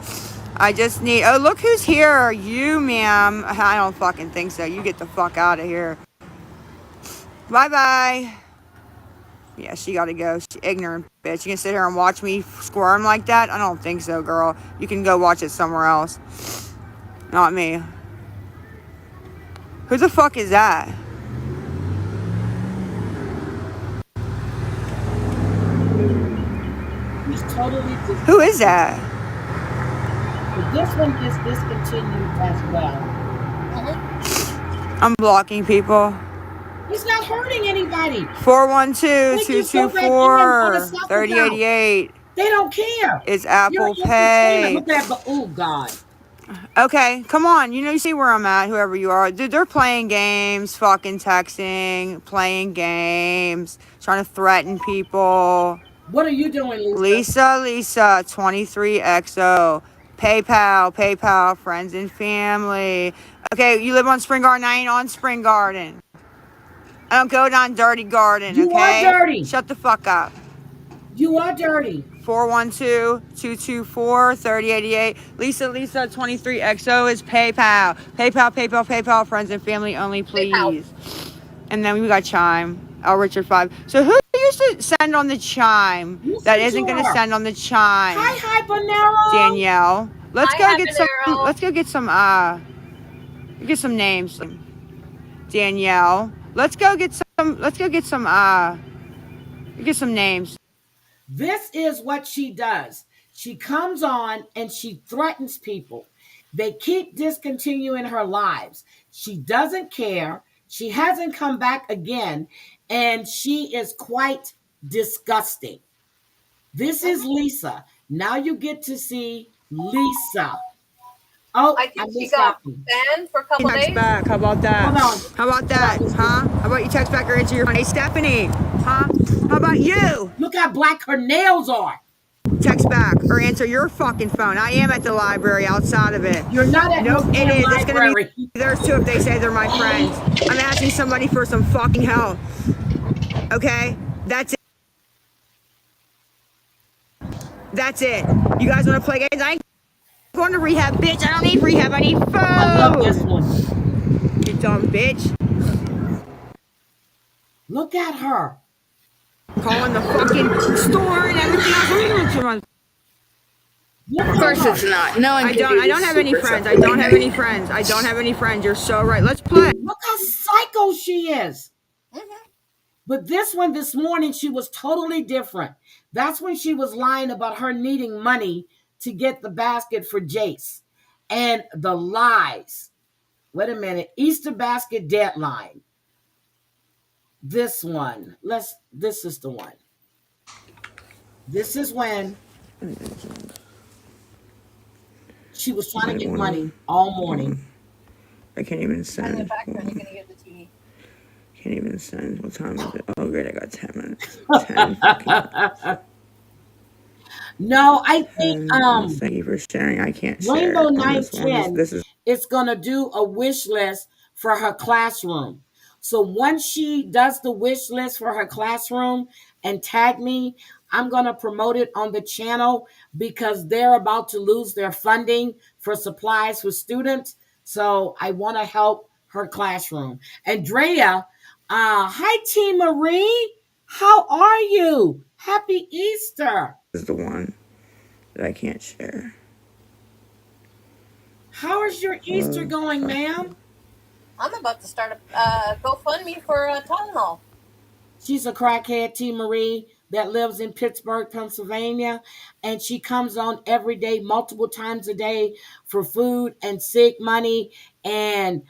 I just need. Oh, look who's here. You, ma'am. I don't fucking think so. You get the fuck out of here. Bye bye. Yeah, she gotta go. She ignorant bitch. You can sit here and watch me squirm like that? I don't think so, girl. You can go watch it somewhere else. Not me. Who the fuck is that? He's totally Who is that? but this one is discontinued as well. I'm blocking people. He's not hurting anybody. They just go back in and want to suck us out. 412-224-3088. They don't care. It's You're Apple entertainment. Pay. Look at that. Oh, God. Okay, come on. You see where I'm at, whoever you are. Dude, they're playing games, fucking texting, playing games, trying to threaten people. What are you doing, Lisa? Lisa 23XO. PayPal, friends and family. Okay, you live on Spring Garden. I ain't on Spring Garden. I don't go down Dirty Garden, You are okay? dirty. Shut the fuck up. You are dirty. 412-224-3088. Lisa 23XO is PayPal. PayPal, friends and family only, PayPal. please. And then we got Chime. L Richard 5. So who used to send on the Chime that Listen isn't to going to her. send on the Chime? Hi, Hypanero. Danielle. Let's Hi, go get some Habanero. get some names. Danielle. Let's go get some. Let's go get some. Get some names. This is what she does. She comes on and she threatens people. They keep discontinuing her lives. She doesn't care. She hasn't come back again, and she is quite disgusting. This is Lisa. Now you get to see Lisa. Oh, I I think she missed that got one. banned for a couple Text days. back. How about that? Hold on. How about that? Huh? How about you text back or answer your phone? Hey, Stephanie. Huh? How about you? Look how black her nails are. Text back or answer your fucking phone. I am at the library outside of it. You're not at no Nope, it damn is. It's gonna be library. theirs too if they say they're my friends. I'm asking somebody for some fucking help. Okay? That's it. That's it. You guys wanna play games? I ain't going to rehab, bitch. I don't need rehab. I need food. I love this one. You dumb bitch. Look at her. Calling the fucking store and everything else. Look Of course at it's her. not. No one I can don't. do I don't this have any super friends. I simple don't have thing. any friends. I don't have any friends. You're so right. Let's play. Look how psycho she is. Mm-hmm. But this one this morning, she was totally different. That's when she was lying about her needing money to get the basket for Jace. And the lies. Wait a minute. Easter basket deadline. This one. This is the one. This is when she was trying to get money all morning. I can't even On the send. back turn, you're gonna get the TV. Can't even send. What time is it? Oh, great. I got 10 minutes. 10 fucking No, I think 10 minutes. Thank you for sharing. I can't Rainbow share on this one. 910 This is is going to do a wish list for her classroom. So once she does the wish list for her classroom and tag me, I'm going to promote it on the channel because they're about to lose their funding for supplies for students. So I want to help her classroom. Andrea, hi, Team Marie. How are you? Happy Easter. the one that I can't share. How is your Easter going, ma'am? I'm about to start a GoFundMe for Tylenol. She's a crackhead, T. Marie, that lives in Pittsburgh, Pennsylvania. And she comes on every day, multiple times a day for food and sick money. And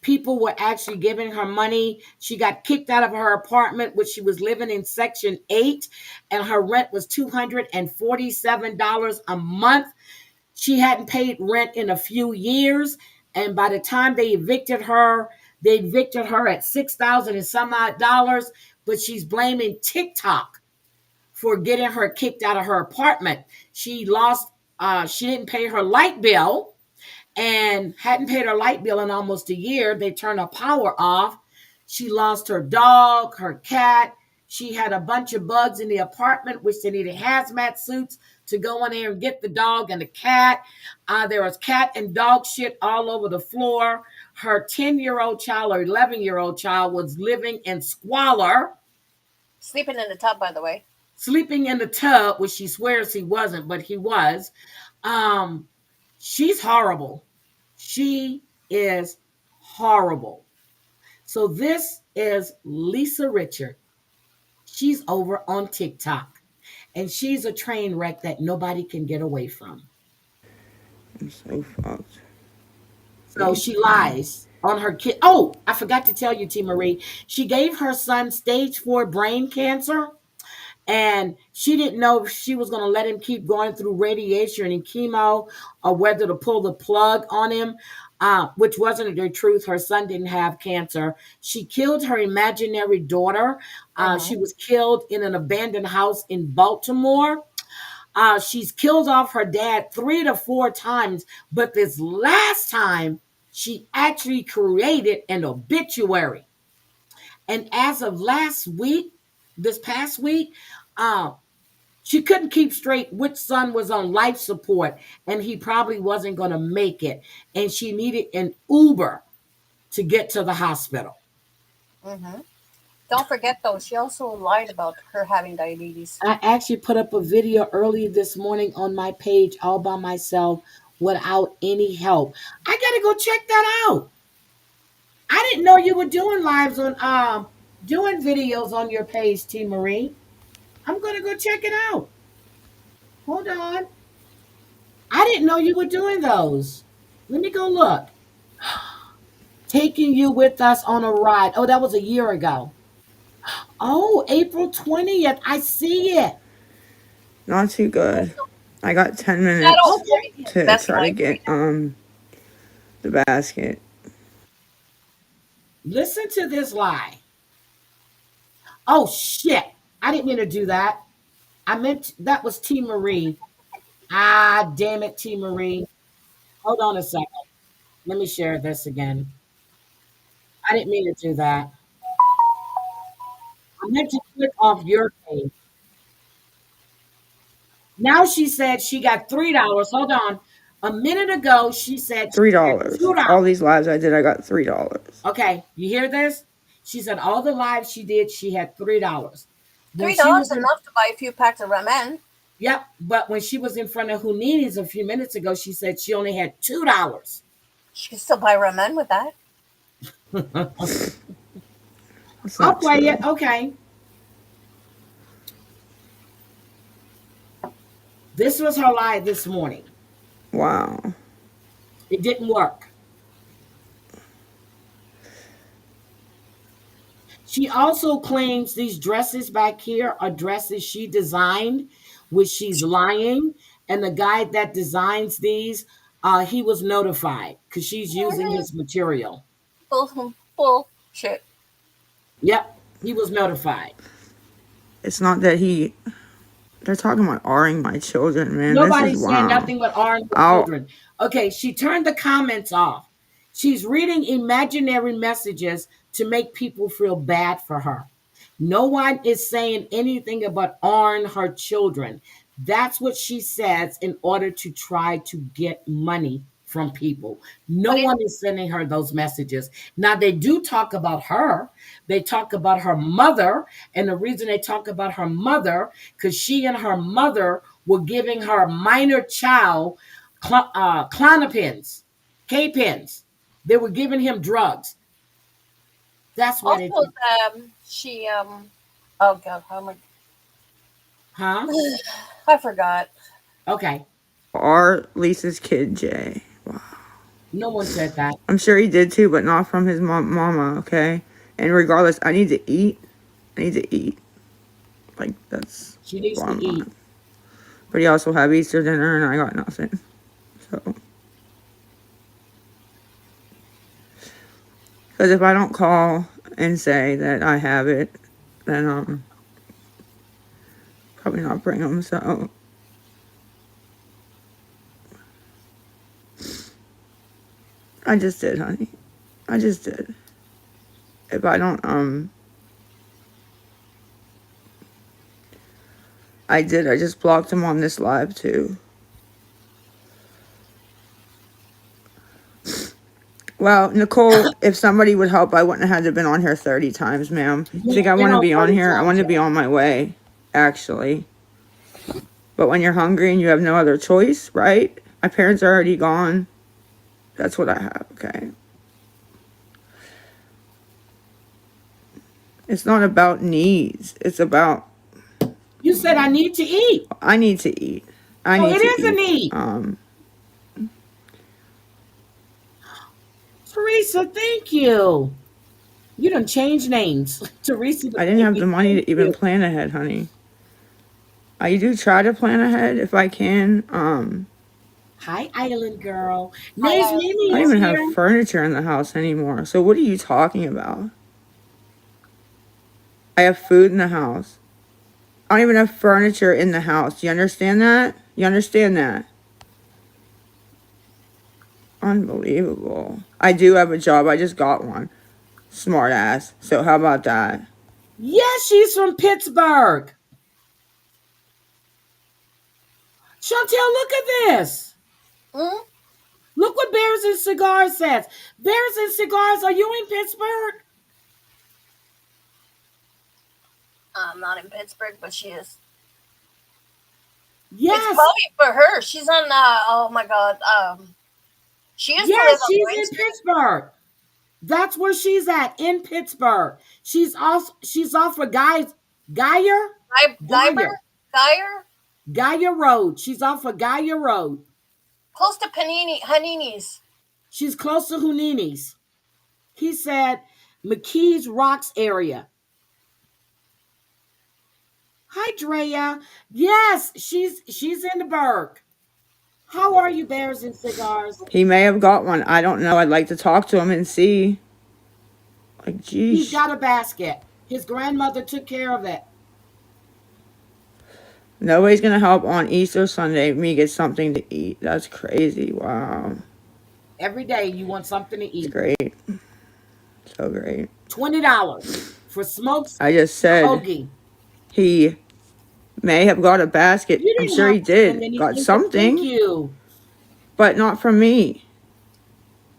people were actually giving her money. She got kicked out of her apartment, which she was living in Section 8. And her rent was $247 a month. She hadn't paid rent in a few years. And by the time they evicted her at 6,000 and some odd dollars, but she's blaming TikTok for getting her kicked out of her apartment. She didn't pay her light bill and hadn't paid her light bill in almost a year. They turned her power off. She lost her dog, her cat. She had a bunch of bugs in the apartment, which they needed hazmat suits to go in there and get the dog and the cat. There was cat and dog shit all over the floor. Her 10-year-old child or 11-year-old child was living in squalor, Sleeping in the tub, by the way. sleeping in the tub, which she swears he wasn't, but he was. She's horrible. She is horrible. So this is Lisa Richard. She's over on TikTok. And she's a train wreck that nobody can get away from. I'm so fucked. So she lies on her kid. Oh, I forgot to tell you, T. Marie. She gave her son stage 4 brain cancer. And she didn't know if she was going to let him keep going through radiation and chemo or whether to pull the plug on him, which wasn't the truth. Her son didn't have cancer. She killed her imaginary daughter. She was killed in an abandoned house in Baltimore. She's killed off her dad 3 to 4 times, but this last time she actually created an obituary. And as of this past week, she couldn't keep straight which son was on life support, and he probably wasn't going to make it. And she needed an Uber to get to the hospital. Mm-hmm. Don't forget, though, she also lied about her having diabetes. I actually put up a video earlier this morning on my page all by myself without any help. I got to go check that out. I didn't know you were doing lives on doing videos on your page, T Marie. I'm gonna go check it out. Hold on. I didn't know you were doing those. Let me go look. Taking you with us on a ride. Oh, that was a year ago. Oh, April 20th. I see it. Not too good. I got 10 Shadow minutes Okay. Boy, to best try to life get right now. the basket. Listen to this lie. Oh shit. I didn't mean to do that. I meant that was T Marie. Ah, damn it, T Marie. Hold on a second. Let me share this again. I didn't mean to do that. I meant to click off your page. Now she said she got $3. Hold on. A minute ago, she said she had $3. $2. All these lives I did, I got $3. Okay, you hear this? She said all the lives she did, she had $3. When Three she dollars was in, enough to buy a few packs of ramen. yep, but when she was in front of Houdini's a few minutes ago, she said she only had $2. She can still buy ramen with that. That's I'll not play it. true. Okay. This was her lie this morning. Wow. It didn't work. She also claims these dresses back here are dresses she designed, which she's lying. And the guy that designs these, he was notified because she's using his material. Bullshit. Yep, he was notified. It's not that he. They're talking about R-ing my children, man. This is Nobody's saying wow. nothing but armed with I'll. children. Okay, she turned the comments off. She's reading imaginary messages to make people feel bad for her. No one is saying anything about on her children. That's what she says in order to try to get money from people. No What do you one is sending her those messages. Now, they do talk about her. They talk about her mother. And the reason they talk about her mother, because she and her mother were giving her minor child clonopins, K-pins. They were giving him drugs. That's why they also talk. she oh god, how am Huh? I forgot. Okay. R Lisa's kid, Jay. No one said that. I'm sure he did too, but not from his mama, okay? And regardless, I need to eat. I need to eat. Like, that's She needs to bottom eat. line. But he also have Easter dinner, and I got nothing. So, because if I don't call and say that I have it, then probably not bring them. So, I just did, honey. I just did. If I don't, I did. I just blocked him on this live too. Well, Nicole, if somebody would help, I wouldn't have had to been on here 30 times, ma'am. You You think I ain't been want to on be on 30 here? I times want to be yet. on my way, actually. But when you're hungry and you have no other choice, right? My parents are already gone. That's what I have, okay? It's not about needs. It's about You said I need to eat. I need to eat. I So need it to is a eat. need. Teresa, thank you. You done changed names. Teresa done I didn't made have me the money thank to even you. plan ahead, honey. I do try to plan ahead if I can. Hi, Island Girl. Hi, Nays Island I Mimi don't is Girl. even have here. furniture in the house anymore. So what are you talking about? I have food in the house. I don't even have furniture in the house. You understand that? You understand that? Unbelievable. I do have a job. I just got one. Smart ass. So how about that? Yes, she's from Pittsburgh. Chantel, look at this. Mm? Look what Bears and Cigars says. Bears and Cigars, are you in Pittsburgh? I'm not in Pittsburgh, but she is. It's Yes. probably for her. She's on. Oh my god. She used to live Yes, on she's Wayne in Street. Pittsburgh. That's where she's at in Pittsburgh. She's off of Geyer Guyber, Geyer Geyer, Geyer Road. She's off of Geyer Road. close to Hanini's. She's close to Hoonini's. He said McKees Rocks area. Hi, Drea. Yes, she's in the Berg. How are you, Bears and Cigars? He may have got one. I don't know. I'd like to talk to him and see. Like, He's geez. got a basket. His grandmother took care of it. Nobody's going to help on Easter Sunday me get something to eat. That's crazy. Wow. Every day you want something to It's eat. great. So great. $20 for smoked I just said hoagie. he may have got a basket. You I'm didn't sure have he to send did. Got anything, but thank something, you. but not from me.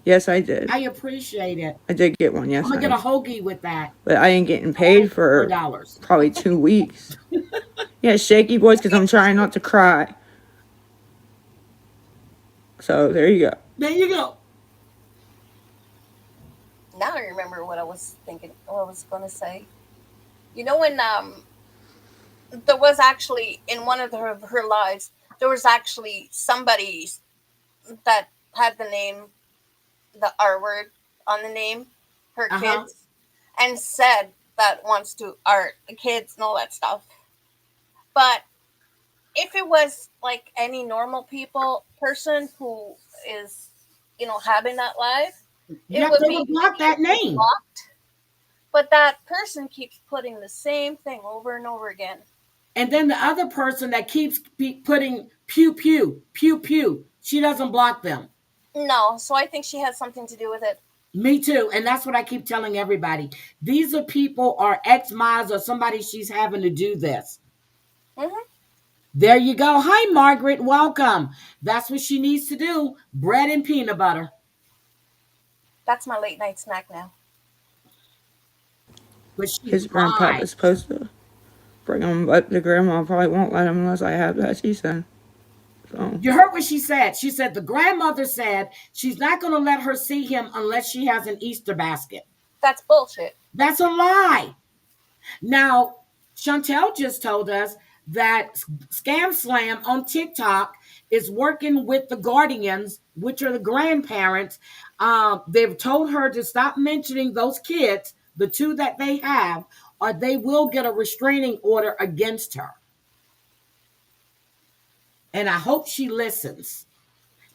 Yes, I did. I appreciate it. I did get one. I'm Yes, gonna get a honey. hoagie with that. But I ain't getting paid for $4. probably 2 weeks. Yeah, shaky boys, because I'm trying not to cry. So there you go. There you go. Now I remember what I was thinking. What I was going to say. You know when there was actually in one of her lives there was actually somebody that had the R word on the name, her Uh-huh. kids, and said that wants to art the kids and all that stuff. But if it was like any normal person who is, having that life, it Yep, would they be would block that name. blocked. But that person keeps putting the same thing over and over again. And then the other person that keeps putting pew pew pew pew, she doesn't block them. No, so I think she has something to do with it. Me too. And that's what I keep telling everybody. These are people or ex-Mas or somebody she's having to do this. Hmm. There you go. Hi, Margaret. Welcome. That's what she needs to do. Bread and peanut butter. That's my late night snack now. But she's His grandpa lied. is supposed to bring him, but the grandma probably won't let him unless I have that, she said. So You heard what she said. She said the grandmother said she's not going to let her see him unless she has an Easter basket. That's bullshit. That's a lie. Now, Chantel just told us that Scam Slam on TikTok is working with the guardians, which are the grandparents. They've told her to stop mentioning those kids, the two that they have, or they will get a restraining order against her. And I hope she listens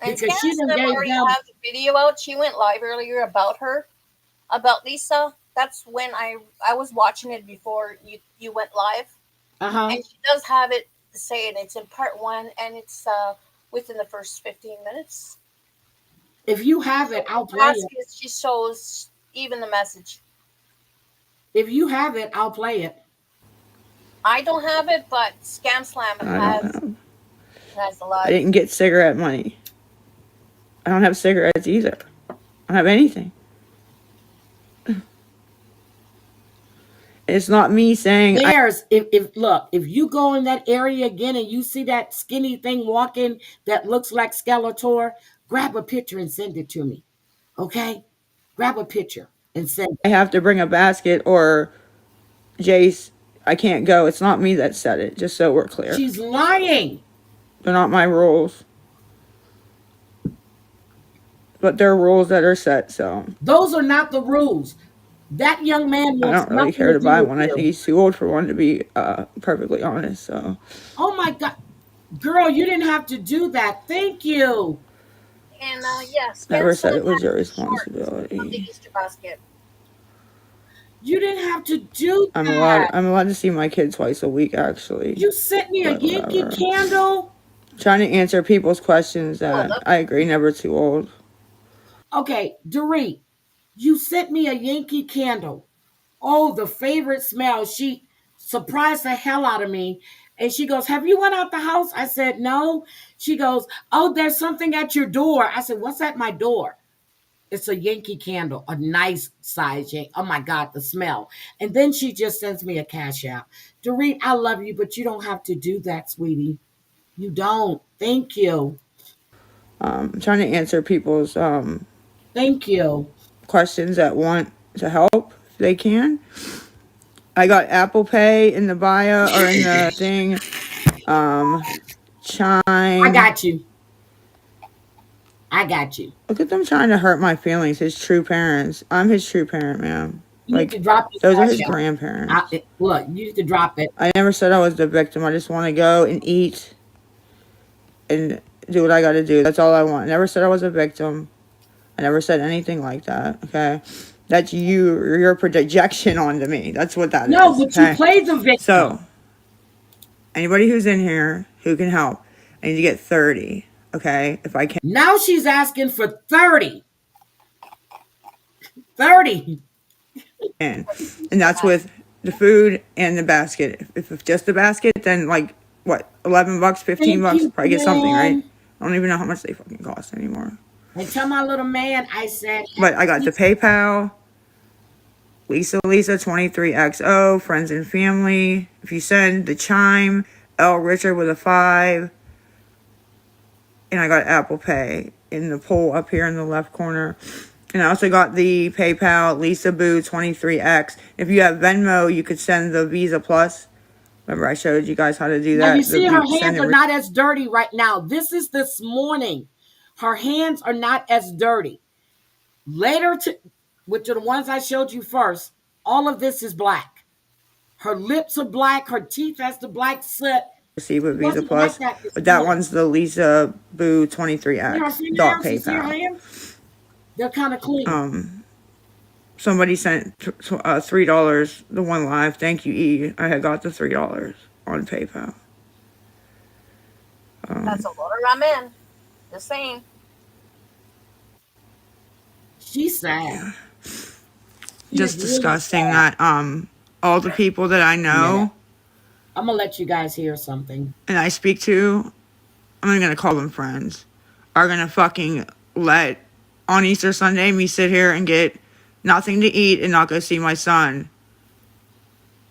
And because she Scam done Slim gave already them. has a video out. She went live earlier about Lisa. That's when I was watching it before you went live. Uh-huh. And she does have it saying it's in part 1 and it's within the first 15 minutes. If you have it, I'll play it. She shows even the message. If you have it, I'll play it. I don't have it, but Scam Slam I don't have. has a lot. I didn't get cigarette money. I don't have cigarettes either. I don't have anything. It's not me saying There's if you go in that area again and you see that skinny thing walking that looks like Skeletor, grab a picture and send it to me. Okay? Grab a picture and send I it. have to bring a basket or Jace, I can't go. It's not me that said it, just so we're clear. She's lying. They're not my rules. But they're rules that are set, so Those are not the rules. That young man I wants don't really nothing care to to do buy with one. I think you. he's too old for one, to be perfectly honest. So Oh my God. Girl, you didn't have to do that. Thank you. And yeah, never Scam said Slam it was has your the shorts of the responsibility. Easter basket. You didn't have to do I'm allowed. that. I'm allowed to see my kid twice a week, actually. You sent me a But Yankee whatever. candle. Trying to answer people's questions Oh, I that love I agree, never too old. Okay, Dorit, you sent me a Yankee candle. Oh, the favorite smell. She surprised the hell out of me. And she goes, have you went out the house? I said, no. She goes, oh, there's something at your door. I said, what's at my door? It's a Yankee candle, a nice size Yankee. Oh my God, the smell. And then she just sends me a cash out. Dorit, I love you, but you don't have to do that, sweetie. You don't. Thank you. Trying to answer people's Thank you. questions that want to help, if they can. I got Apple Pay in the bio or in the thing. Chime. I got you. I got you. Look at them trying to hurt my feelings. His true parents. I'm his true parent, ma'am. You need to Like, drop his those are his cash out. grandparents. Look, you need to drop it. I never said I was the victim. I just want to go and eat and do what I got to do. That's all I want. I never said I was a victim. I never said anything like that. Okay, that's your projection onto me. That's what that No, is. but you Okay, play the victim. so anybody who's in here who can help, I need to get 30. Okay, if I can. Now she's asking for 30. 30. And that's with the food and the basket. If just the basket, then like what, $11, $15, Thank you, probably get something, right? man. I don't even know how much they fucking cost anymore. And tell my little man I said. But I got the PayPal. Lisa 23XO, friends and family. If you send the Chime, L Richard with a 5. And I got Apple Pay in the poll up here in the left corner. And I also got the PayPal, Lisa Boo 23X. If you have Venmo, you could send the Visa Plus. Remember I showed you guys how to do that? Now you see her Send hands it are not as dirty right now. This is this morning. Her hands are not as dirty. Later, which are the ones I showed you first, all of this is black. Her lips are black. Her teeth has the black soot. receive with It Visa wasn't Plus. like that But that morning. one's the Lisa Boo See her 23X dot fingernails? You see her PayPal. hands? They're kind of clean. Somebody sent $3, the one live. Thank you, E. I had got the $3 on PayPal. That's a lot of ramen. Just saying. She's sad. Just really disgusting sad. that all the people that I know I'm gonna let you guys hear something. and I speak to, I'm not gonna call them friends, are gonna fucking let on Easter Sunday me sit here and get nothing to eat and not go see my son.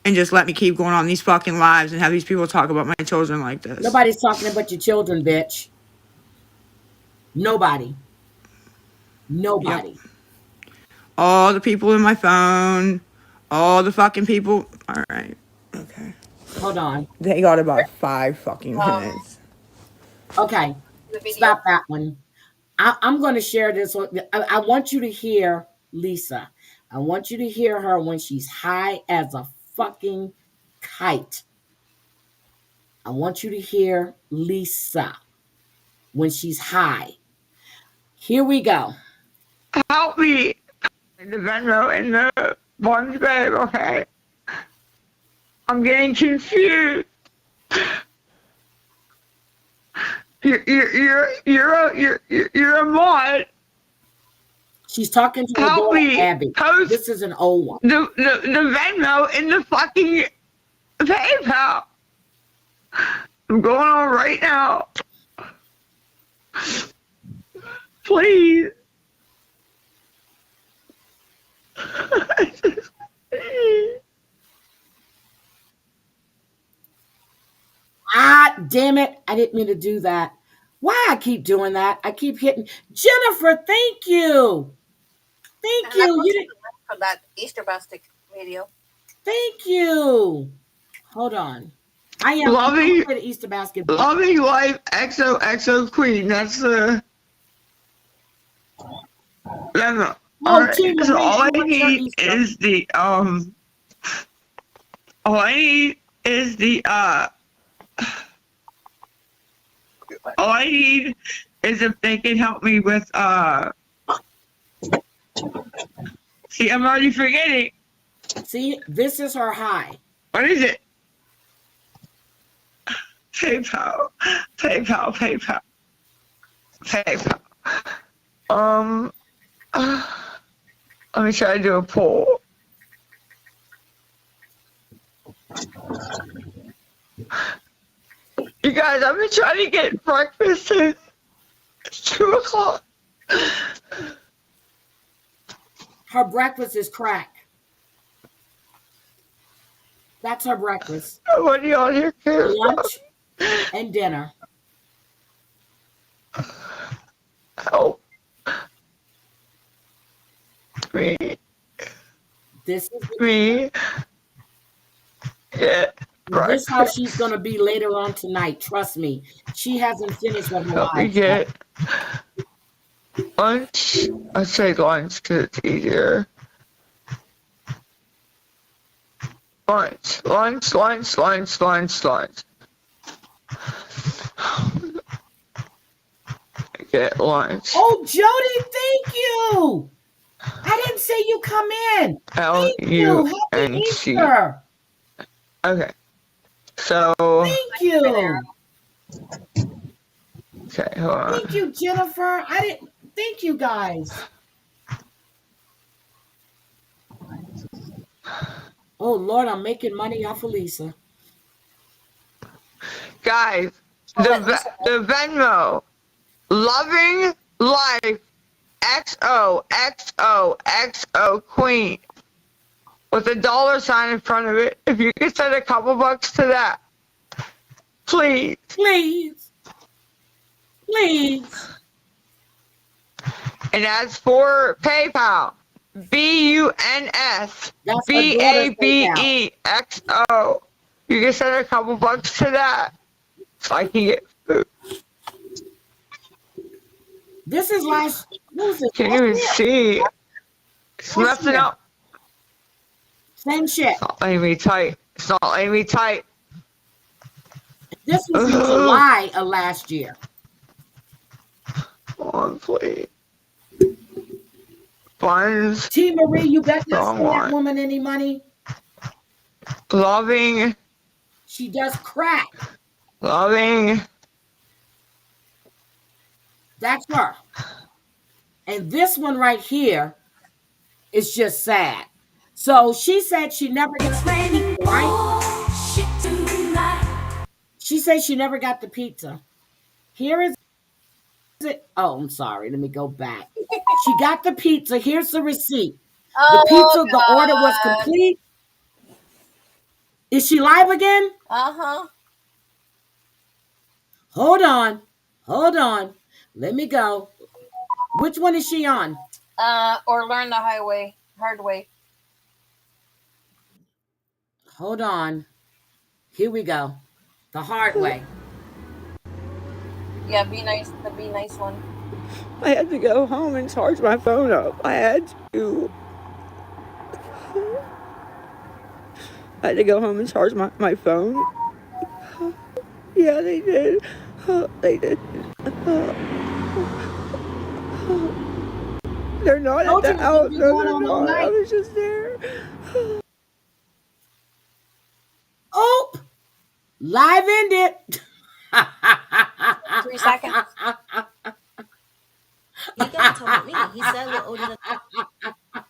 And just let me keep going on these fucking lives and have these people talk about my children like this. Nobody's talking about your children, bitch. Nobody. Yep. All the people in my phone, all the fucking people. All right. Okay. Hold on. They got about 5 fucking minutes. Okay. Stop that one. I'm going to share this. I want you to hear Lisa. I want you to hear her when she's high as a fucking kite. I want you to hear Lisa when she's high. Here we go. Help me. In the Venmo in the one's bed, okay? I'm getting confused. You're a mod. She's talking to her daughter, Abby. This is an old one. The Venmo in the fucking PayPal. I'm going on right now. Please. Damn it. I didn't mean to do that. Why I keep doing that? I keep hitting. Jennifer, thank you. Thank you. You didn't for that Easter basket video. Thank you. Hold on. I am loving the Easter basket. Loving life XOXO queen. That's the Venmo. So all I need is the all I need is the all I need is if they can help me with see, I'm already forgetting. See, this is her high. What is it? PayPal. Let me try to do a poll. You guys, I've been trying to get breakfast since 2 o'clock. Her breakfast is crack. That's her breakfast. What do y'all here care Lunch and dinner. Help. Me. This is Me. Yeah. this how Breakfast. she's gonna be later on tonight. Trust me. She hasn't finished with her Help me lives yet. get lunch. Let's say lunch because it's easier. Lunch. Get lunch. Oh, Jody, thank you. I didn't say you come in. Thank you. Happy LUNC. Easter. Okay. So, Thank you. okay, hold on. Thank you, Jennifer. I didn't. Thank you, guys. Oh Lord, I'm making money off of Lisa. Guys, Let Lisa the Venmo, Loving Life XOXOXO Queen with a $sign in front of it. If you could send a couple bucks to that, please. Please. Please. And as for PayPal, BUNS That's her daughter's PayPal. BABEXO. You can send a couple bucks to that so I can get food. This is last. What was it? Can't Last even year? see. It's Last messing year. up. Same shit. It's not letting me type. It's not letting me type. This was in July of last year. Come on, please. Funds. T. Marie, you bet not Wrong send that one. woman any money. Loving. She does crack. Loving. That's her. And this one right here is just sad. So she said she never got the pizza, right? She said she never got the pizza. Here is it. Oh, I'm sorry. Let me go back. She got the pizza. Here's the receipt. The Oh, pizza, the God. order was complete. Is she live again? Uh-huh. Hold on. Hold on. Let me go. Which one is she on? Or learn the hard way. Hold on. Here we go. The hard way. Yeah, be nice. The be nice one. I had to go home and charge my phone up. I had to go home and charge my phone. Yeah, they did. They did. They're not at the house. No, they're not. I was just there. Oh, live ended. 3 seconds. He got told me. He said a little older than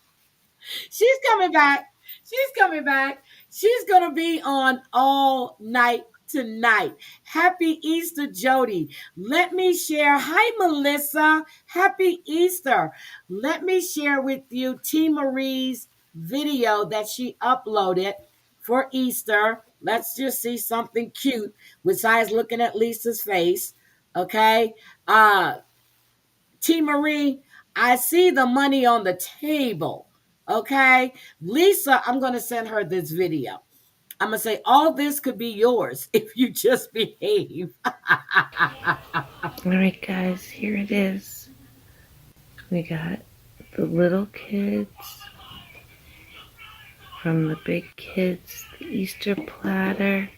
She's coming back. She's coming back. She's going to be on all night tonight. Happy Easter, Jody. Let me share. Hi, Melissa. Happy Easter. Let me share with you T. Marie's video that she uploaded for Easter. Let's just see something cute besides looking at Lisa's face. Okay. T. Marie, I see the money on the table. Okay. Lisa, I'm going to send her this video. I'm going to say, all this could be yours if you just behave. All right, guys, here it is. We got the little kids from the big kids, the Easter platter.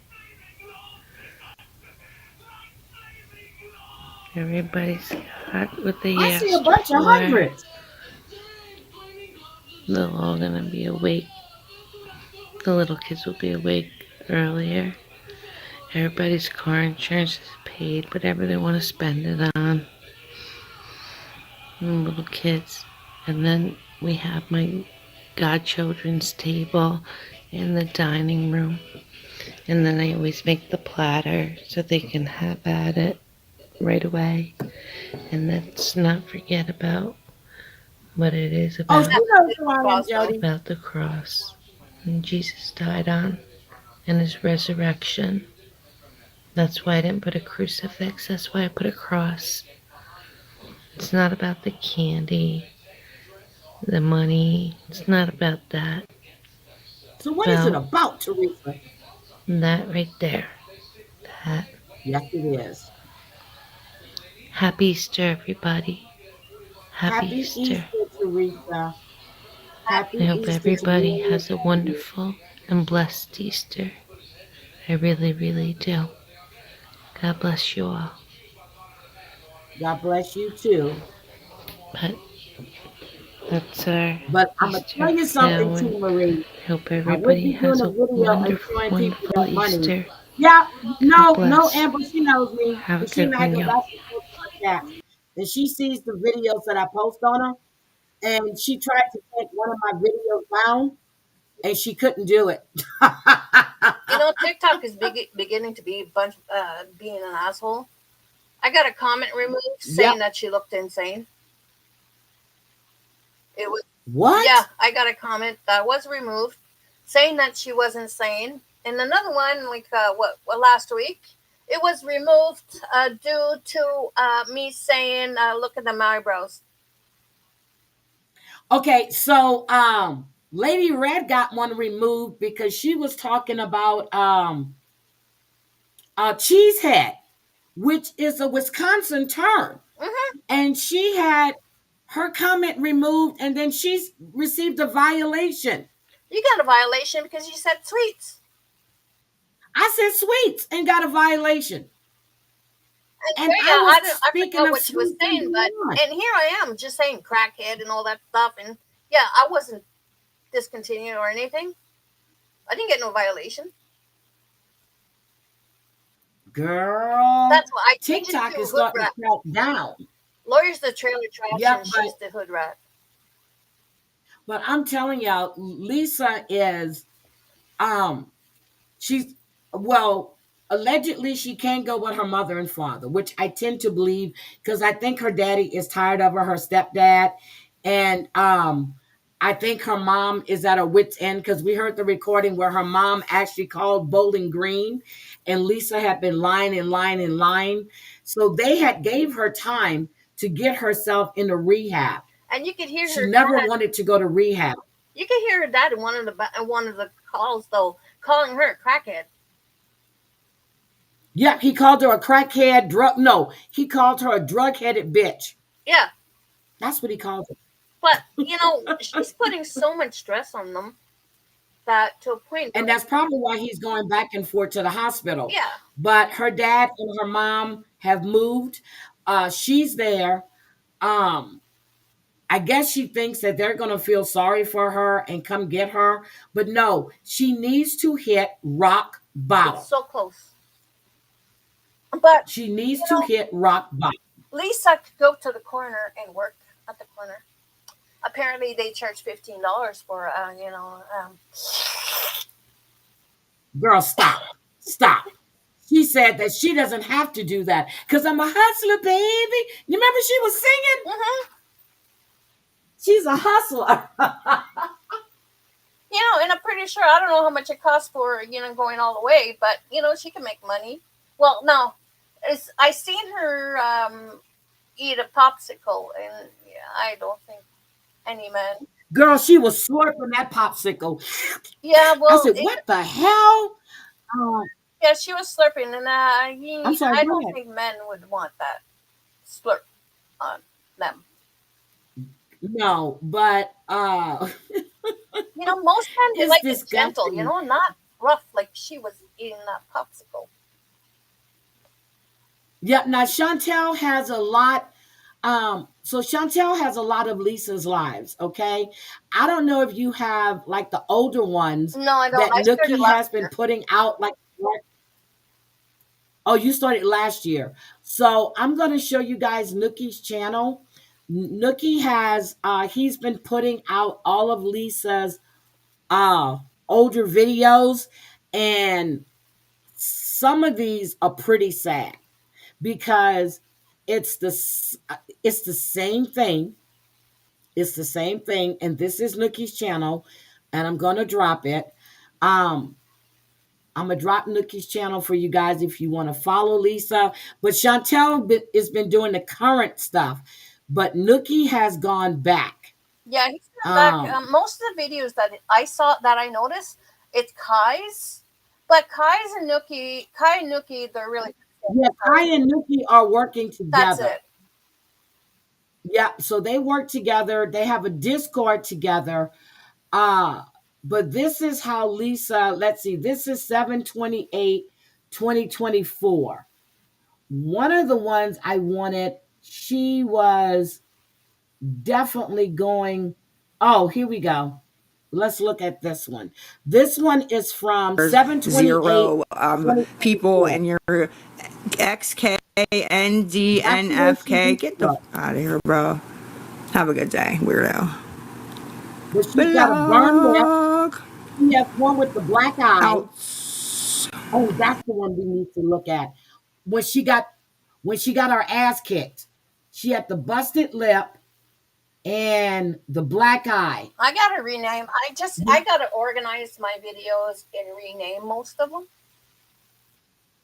Everybody's got what they I asked see a bunch for. of hundreds. They're all gonna be awake. The little kids will be awake earlier. Everybody's car insurance is paid, whatever they want to spend it on. And little kids. And then we have my godchildren's table in the dining room. And then I always make the platter so they can have at it right away. And let's not forget about what it is Oh, about, she knows who I am, Jody. about the cross. And Jesus died on and his resurrection. That's why I didn't put a crucifix. That's why I put a cross. It's not about the candy. the money. It's not about that. So what is it About about, Teresa? that right there. That. Yes, it is. Happy Easter, everybody. Happy Happy Easter. Easter, Teresa. I Happy hope Easter to you everybody and your has a family. wonderful and blessed Easter. I really, really do. God bless you all. God bless you too. But that's our But I'm gonna Easter tell you for now, something and too, Marie. I hope I would everybody be doing has a a video and wonderful, showing people wonderful that money. Easter. Yeah, God no, bless. Amber, she knows me. Have a And she and good I one, go y'all. back and forth on chats. And she sees the videos that I post on her. And she tried to take one of my videos down and she couldn't do it. TikTok is beginning to be a bunch being an asshole. I got a comment removed Yep. saying that she looked insane. It was Yeah, What? I got a comment that was removed saying that she was insane, and another one like what last week. It was removed due to me saying, "Look at the eyebrows." Okay, so Lady Red got one removed because she was talking about Cheesehead, which is a Wisconsin term. Hmm. And she had her comment removed and then she's received a violation. You got a violation because you said sweets. I said sweets and got a violation. And And yeah, I was I speaking forgot of what she was sweets and saying, but beyond. and here I am just saying crackhead and all that stuff, and yeah, I wasn't discontinued or anything. I didn't get no violation. Girl, That's why I changed it TikTok to is hood starting to rat. crack down. Lawyer's the trailer trash, Yep, and but she's the hood rat. I'm telling y'all, Lisa is um she's well, allegedly she can't go with her mother and father, which I tend to believe because I think her daddy is tired of her, her stepdad, and I think her mom is at her wit's end because we heard the recording where her mom actually called Bowling Green, and Lisa had been lying and lying and lying, so they had gave her time to get herself into rehab. And you could hear She her never dad. wanted to go to rehab. You could hear her dad in one of the calls though, calling her a crackhead. Yep, he called her a crackhead, drug. No, he called her a drug-headed bitch. Yeah, That's what he called her. but she's putting so much stress on them that to a point. And that's probably why he's going back and forth to the hospital. Yeah, But her dad and her mom have moved. She's there. Um, I guess she thinks that they're going to feel sorry for her and come get her. But no, she needs to hit rock it's bottom. so close. But She needs you to know, hit rock bottom. Lisa could go to the corner and work at the corner. Apparently, they charge $15 for Girl, stop. Stop. She said that she doesn't have to do that because I'm a hustler, baby. You remember she was singing? Mhm. She's a hustler. And I'm pretty sure I don't know how much it costs for going all the way, but she can make money. Well, no, I seen her eat a popsicle, and yeah, I don't think any man. Girl, she was slurping that popsicle. Yeah, I well, said, what the hell? Uh, yeah, she was slurping, and I'm sorry, I go don't ahead. think men would want that slurp on them. No, but Most men they it's like it gentle, disgusting. not rough like she was eating that popsicle. Yeah, now Chantel has a lot. So Chantel has a lot of Lisa's lives, okay? I don't know if you have like the older ones No, I don't. that I started Nookie has last been year. putting out like oh, you started last year. So I'm going to show you guys Nookie's channel. Nookie has he's been putting out all of Lisa's uh older videos, and some of these are pretty sad because it's the it's the same thing. It's the same thing, and this is Nookie's channel, and I'm going to drop it. Um I'm gonna drop Nookie's channel for you guys if you want to follow Lisa. But Chantel has been doing the current stuff, but Nookie has gone back. Yeah, he's coming back. Um, Most of the videos that I saw that I noticed, it's Kai's, but Kai and Nuki, they're really yeah, Kai and Nuki are working that's together. it. Yeah, so they work together. They have a Discord together. Uh, but this is how Lisa, let's see, this is 7/28, 2024. One of the ones I wanted, she was definitely going. Oh, here we go. Let's look at this one. This one is from 7/28, Zero people 2024. in your That's the way she XKNDNFK. used Get to the look. out of here, bro. Have a good day, weirdo. But she's got a burn lip. Blog. She has one with the black eye. Out. Oh, that's the one we need to look at. When she got her ass kicked, she had the busted lip and the black eye. I gotta rename. I gotta organize my videos and rename most of them.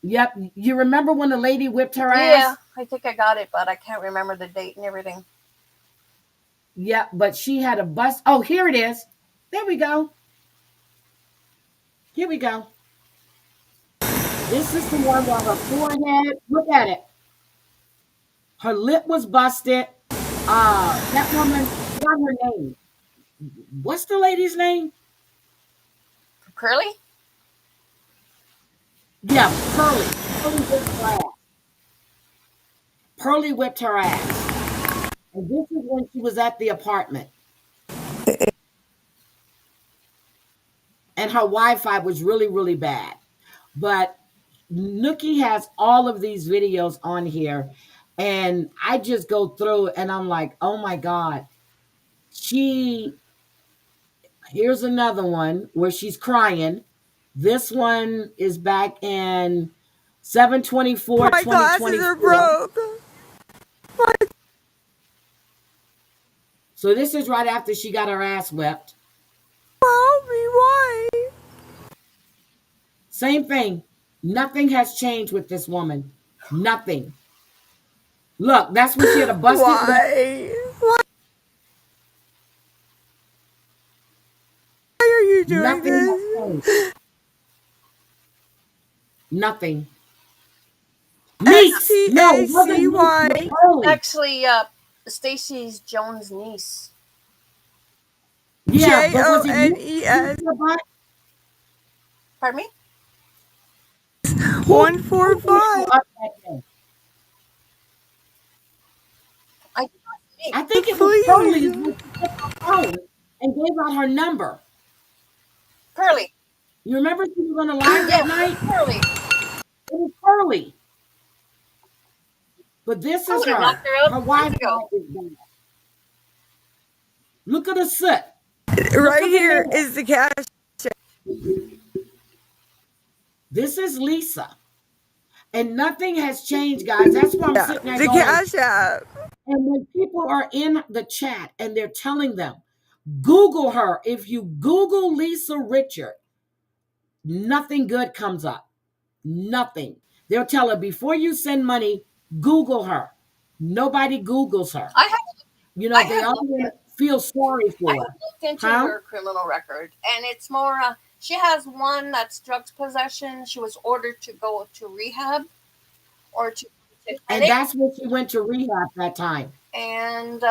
Yep. You remember when the lady whipped her Yeah, ass? I think I got it, but I can't remember the date and everything. Yep. But she had a bust. Oh, here it is. There we go. Here we go. This is the one where her forehead. Look at it. Her lip was busted. That woman. What her name? What's the lady's name? Curly? Yeah, Pearly. Pearly whipped her ass. Pearly whipped her ass. And this is when she was at the apartment. And her Wi-Fi was really, really bad. But Nookie has all of these videos on here. And I just go through and I'm like, oh my God. Here's another one where she's crying. This one is back in 7/24, My glasses are 2024. broke. So this is right after she got her ass whipped. Help me, why? Same thing. Nothing has changed with this woman. Nothing. Look, that's when she had a busted lip. Why? Why are you doing Nothing has this? changed. Nothing. Niece. No, it wasn't niece. It XTACY. was Pearly. Actually, Stacy's Jones' niece. Yeah, but was it JONES. niece? Pardon me? Who picked her 145. up that day? I I think it was Pearly Please. when she took her phone and gave out her number. Curly. You remember she was on a live that night? Curly. It was Pearly. But this I is would have her. knocked her out Her years Wi-Fi ago. is bad. Look at the soot. Right at the here nail. is the cash. This is Lisa. And nothing has changed, guys. That's why I'm sitting there The going. Cash App. And when people are in the chat and they're telling them, Google her. If you Google Lisa Richard, nothing good comes up. Nothing. They'll tell her before you send money, Google her. Nobody Googles her. I have You I know, they have all looked feel sorry I for have her. looked into Huh? her criminal record, and it's more. She has one that's drugs possession. She was ordered to go to rehab or to And that's when she went to rehab that time. and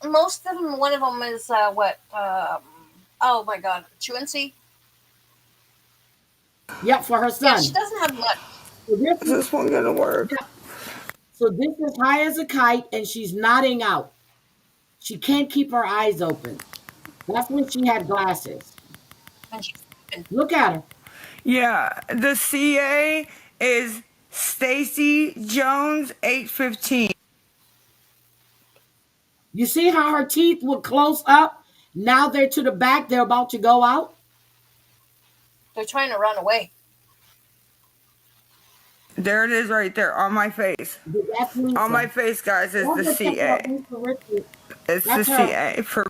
most of them. One of them is what? Oh my God, truancy. Yep, for her Yeah, son. she doesn't have much. So this Is is, this one gonna work? so this is high as a kite, and she's nodding out. She can't keep her eyes open. That's when she had glasses. And she's Look at her. Yeah, the CA is Stacy Jones 815. You see how her teeth were close up? Now they're to the back. They're about to go out. they're trying to run away. There it is right there on my face. That's Lisa. On my face, guys, is the That's CA. Lisa Richard. It's the That's her. CA for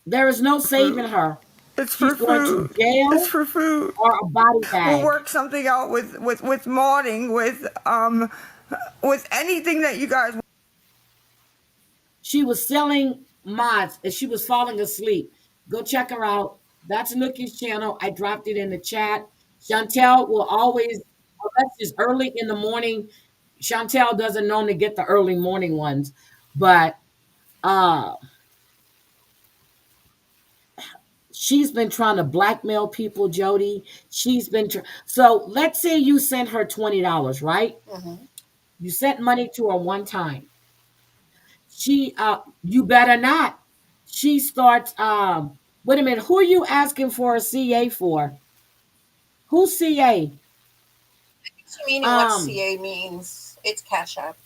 There is no saving her. it's for She's going to food. jail It's for food. or a body We'll bag. work something out with modding with anything that you guys She was selling mods and she was falling asleep. Go check her out. That's Nookie's channel. I dropped it in the chat. Chantel will always, unless it's early in the morning. Chantel doesn't normally get the early morning ones, but uh she's been trying to blackmail people, Jody. So let's say you sent her $20, right? Hmm. You sent money to her one time. You better not. She starts wait a minute, who are you asking for a CA for? Who's CA? It's meaning what Um CA means. It's Cash App.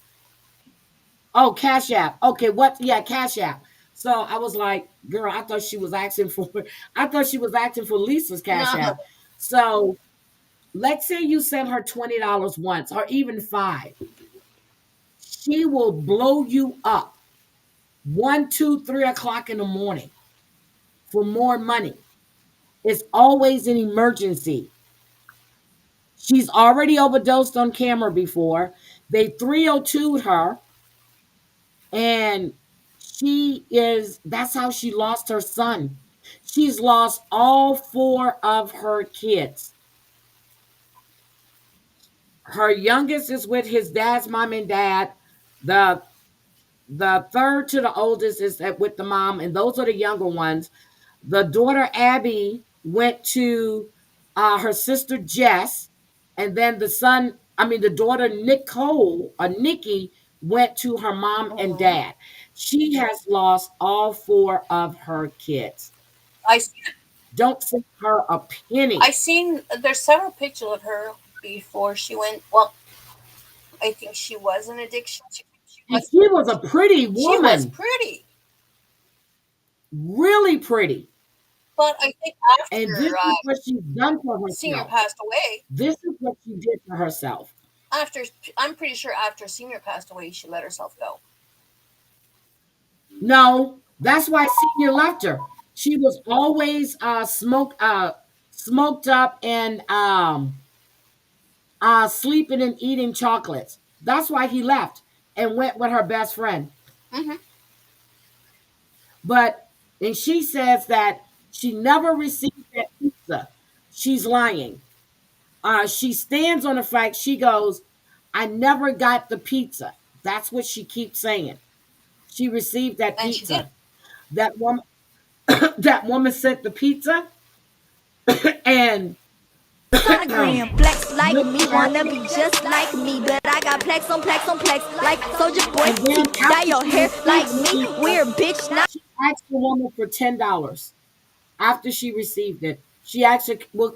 oh, Cash App. Okay, what yeah, Cash App. So I was like, girl, I thought she was asking for I thought she was asking for Lisa's Cash No, App. So let's say you sent her $20 once or even five. She will blow you up 1, 2, 3 o'clock in the morning for more money. It's always an emergency. She's already overdosed on camera before. They 302'd her, and that's how she lost her son. She's lost all four of her kids. Her youngest is with his dad's mom and dad. The the third to the oldest is with the mom, and those are the younger ones. The daughter Abby went to her sister Jess, and then the daughter Nicole or Nikki went to her mom and hmm. dad. She has lost all four of her kids. I seen, Don't send her a I penny. seen. There's several pictures of her before she went. Well, I think she was in addiction. And she was a pretty She was woman, pretty, really pretty. but I think And this after is what she's done for Senior herself. passed away, This is what she did for herself. after I'm pretty sure after Senior passed away, she let herself go. No, that's why Senior left her. She was always smoked up and sleeping and eating chocolates. That's why he left and went with her best friend. Hmm. But and she says that she never received that pizza. She's lying. She stands on the fact. She goes, "I never got the pizza." That's what she keeps saying. She received that And she did. pizza. That woman, that woman sent the pizza, and Sonogram, flex like look me, at wanna be just like me, but I got plex on plex on plex, like Soldier Boy and then T. Dye after your she hair like received the me, pizza, weird bitch, not she asked the woman for $10 after she received it. She actually, well,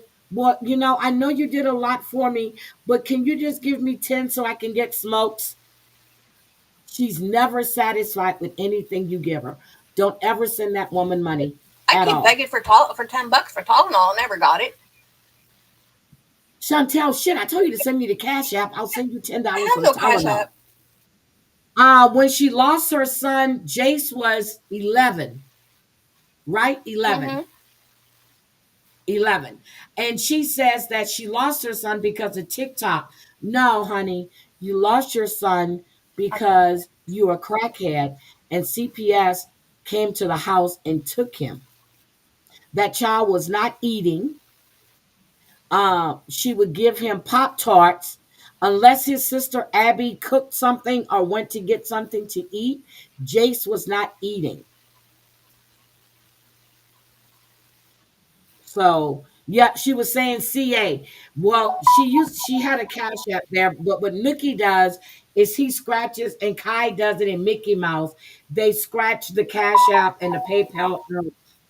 I know you did a lot for me, but can you just give me 10 so I can get smokes? She's never satisfied with anything you give her. Don't ever send that woman money I at keep all. begging for for $10 for Tylenol. Never got it. Chantel, shit, I told you to send me the Cash App. I'll send you I $10 for have the no Cash Tylenol. App. When she lost her son, Jace was 11, right? Hmm. 11. And she says that she lost her son because of TikTok. No, honey, you lost your son because you were a crackhead and CPS came to the house and took him. That child was not eating. She would give him Pop Tarts. Unless his sister Abby cooked something or went to get something to eat, Jace was not eating. So yeah, she was saying CA. Well, she had a cash app there, but what Nookie does is he scratches and Kai does it in Mickey Mouse. They scratch the cash app and the PayPal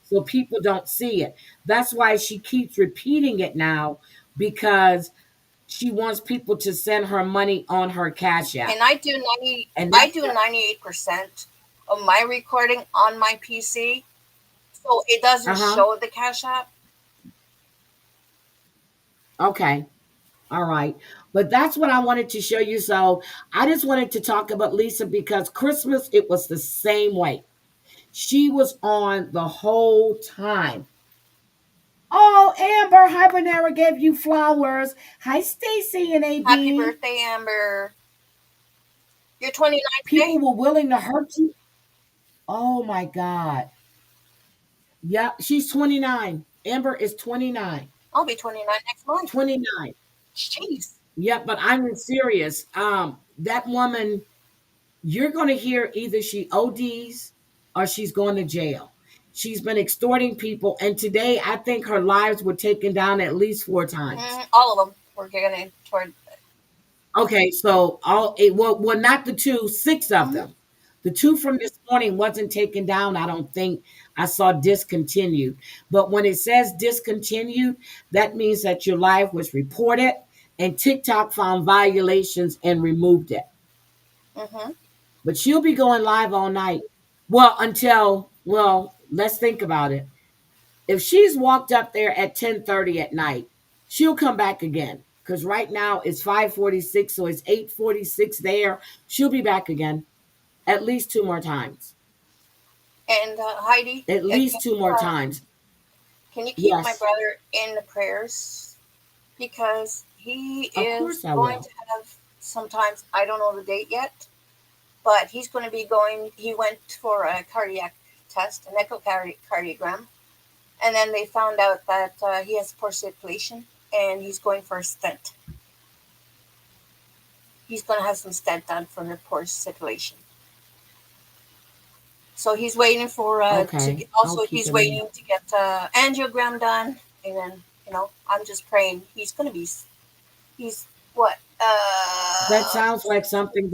so people don't see it. That's why she keeps repeating it now because she wants people to send her money on her cash app. And I do 90. And I that's do 98% of my recording on my PC, so it doesn't uh-huh. show the Cash App. Okay. All right. But that's what I wanted to show you. So I just wanted to talk about Lisa because Christmas, it was the same way. She was on the whole time. Oh, Amber Hibernera gave you flowers. Hi, Stacy and Happy AB. birthday, Amber. You're 29 People today. were willing to hurt you. Oh my God. Yep, she's 29. Amber is 29. I'll be 29 next month. 29. Jeez. Yep, but I'm serious. That woman, you're going to hear either she ODs or she's going to jail. She's been extorting people, and today I think her lives were taken down at least 4 times. All of them were getting toward. Okay, so well, not the two, six of Mhm. them. The two from this morning wasn't taken down. I don't think I saw discontinued. But when it says discontinued, that means that your live was reported and TikTok found violations and removed it. Mhm. But she'll be going live all night. Well, let's think about it. If she's walked up there at 10:30 at night, she'll come back again. Because right now it's 5:46, so it's 8:46 there. She'll be back again at least two more times. And Heidi, At least two more times. can you keep my Yes, brother in the prayers because he of is course I going to will. have sometimes I don't know the date yet, but he's going to be going. He went for a cardiac test, an echocardiogram, and then they found out that he has poor circulation, and he's going for a stent. He's going to have some stent done for the poor circulation. So he's waiting for to Okay, get, I'll also keep he's him in. waiting to get angiogram done, and then I'm just praying he's going to be he's what That sounds like something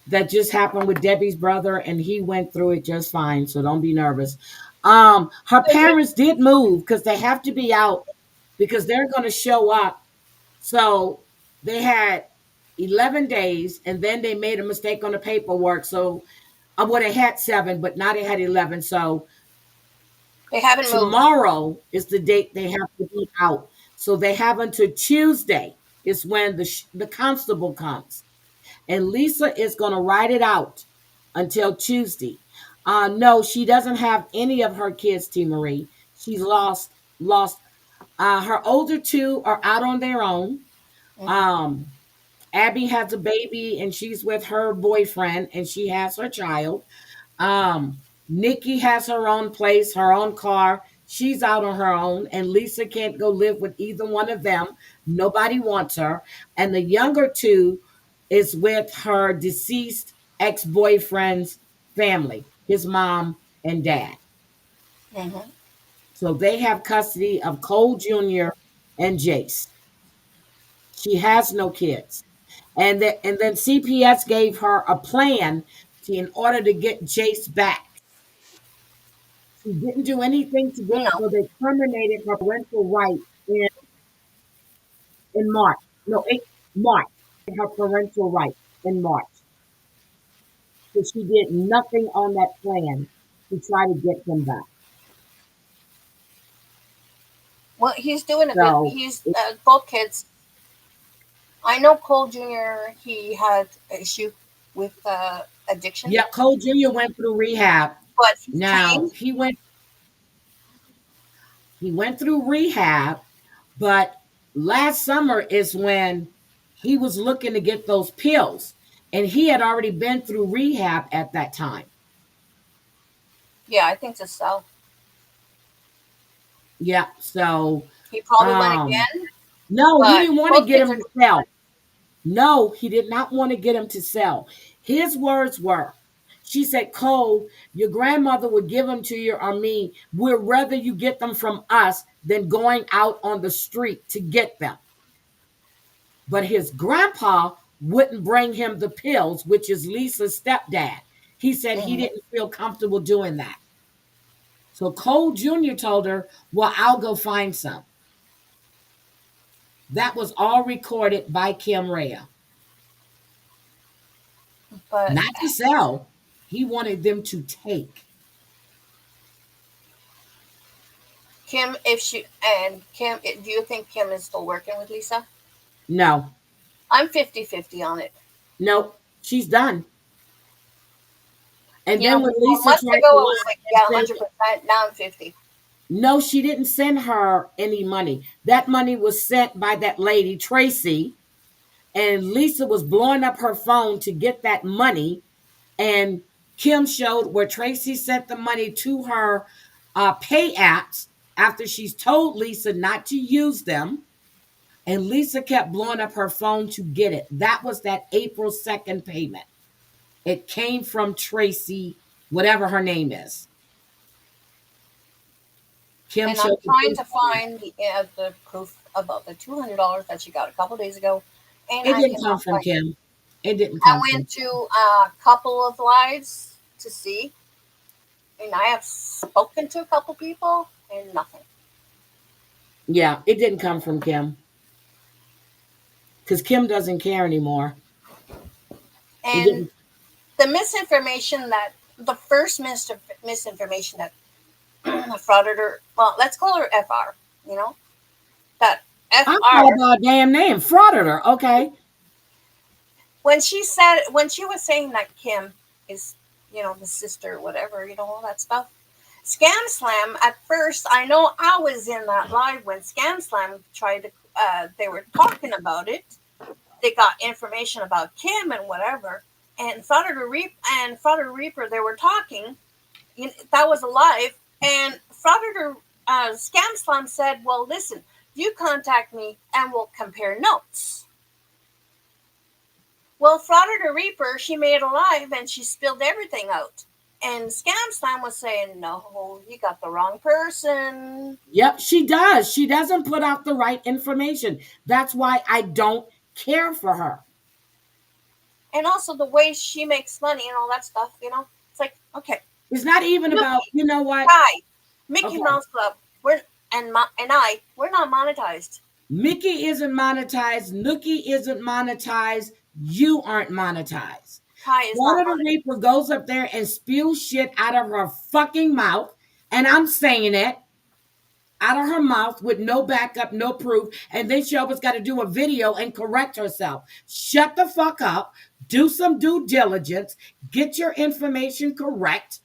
that just happened with Debbie's brother, and he went through it just fine. So don't be nervous. Her is it? parents did move because they have to be out because they're going to show up. So they had 11 days, and then they made a mistake on the paperwork. So well, they had 7, but now they had 11. So They haven't moved. tomorrow is the date they have to be out. So they have until Tuesday is when the constable comes. And Lisa is going to write it out until Tuesday. No, she doesn't have any of her kids, T. Marie. She's lost. Her older two are out on their own. Hmm. Um, Abby has a baby and she's with her boyfriend and she has her child. Nikki has her own place, her own car. She's out on her own, and Lisa can't go live with either one of them. Nobody wants her. And the younger two is with her deceased ex boyfriend's family, his mom and dad. Hmm. So they have custody of Cole Jr. and Jace. She has no kids. And then CPS gave her a plan in order to get Jace back. She didn't do anything to get, No, so they terminated her parental rights in March. No, March. Her parental rights in March. So she did nothing on that plan to try to get them back. well he's doing a good. So, He's both kids. I know Cole Jr. He had an issue with addiction, yeah, Cole Jr. went through rehab. but he's Now clean. he went through rehab, but last summer is when he was looking to get those pills, and he had already been through rehab at that time. Yeah, I think so. Yeah, so He probably went um again, no, he but didn't want to both get kids him are to doing sell. No, he did not want to get him to sell. His words were, she said, Cole, your grandmother would give them to you or me. We'd rather you get them from us than going out on the street to get them. But his grandpa wouldn't bring him the pills, which is Lisa's stepdad. He said he good. didn't feel comfortable doing that. So Cole Jr. told her, well, I'll go find some. That was all recorded by Kim Rea. But Not to sell. He wanted them to take. Kim, if she and Kim, do you think Kim is still working with Lisa? No, I'm 50-50 on it. nope, she's done. And Yeah, then when well, Lisa months tried ago to I lie was like, and yeah, say, 100%. Now I'm 50. no, she didn't send her any money. That money was sent by that lady, Tracy, and Lisa was blowing up her phone to get that money. And Kim showed where Tracy sent the money to her pay apps after she's told Lisa not to use them. And Lisa kept blowing up her phone to get it. That was that April 2nd payment. It came from Tracy, whatever her name is. Kim And I'm showed the trying proof. to find the proof about the $200 that she got a couple days ago, and It I didn't come cannot from find it. Kim. It didn't I come from went to Kim. a couple of lives to see, and I have spoken to a couple people, and nothing. Yeah, it didn't come from Kim. Because Kim doesn't care anymore. It And didn't. the misinformation that the first misinformation that frauded her, well, let's call her FR, you know, that I call FR, her damn name. Frauded her. Okay. when she was saying that Kim is, the sister, whatever, all that stuff. Scam Slam, at first, I know I was in that live when Scam Slam tried to, they were talking about it. They got information about Kim and whatever. And Frauder Reaper, they were talking. That was a live. And Frauder Scam Slam said, well, listen, you contact me and we'll compare notes. Well, Frauder Reaper, she made a live and she spilled everything out. And Scam Slam was saying, no, you got the wrong person. Yep, she does. She doesn't put out the right information. That's why I don't care for her. And also the way she makes money and all that stuff, it's like, okay, It's not even about, Mickey, you know what? hi, Mickey Okay. Mouse Club, we're not monetized. Mickey isn't monetized. Nookie isn't monetized. You aren't monetized. Kai is One not of the monetized. Reaper goes up there and spews shit out of her fucking mouth, and I'm saying it out of her mouth with no backup, no proof, and then she always got to do a video and correct herself. Shut the fuck up. Do some due diligence. Get your information correct,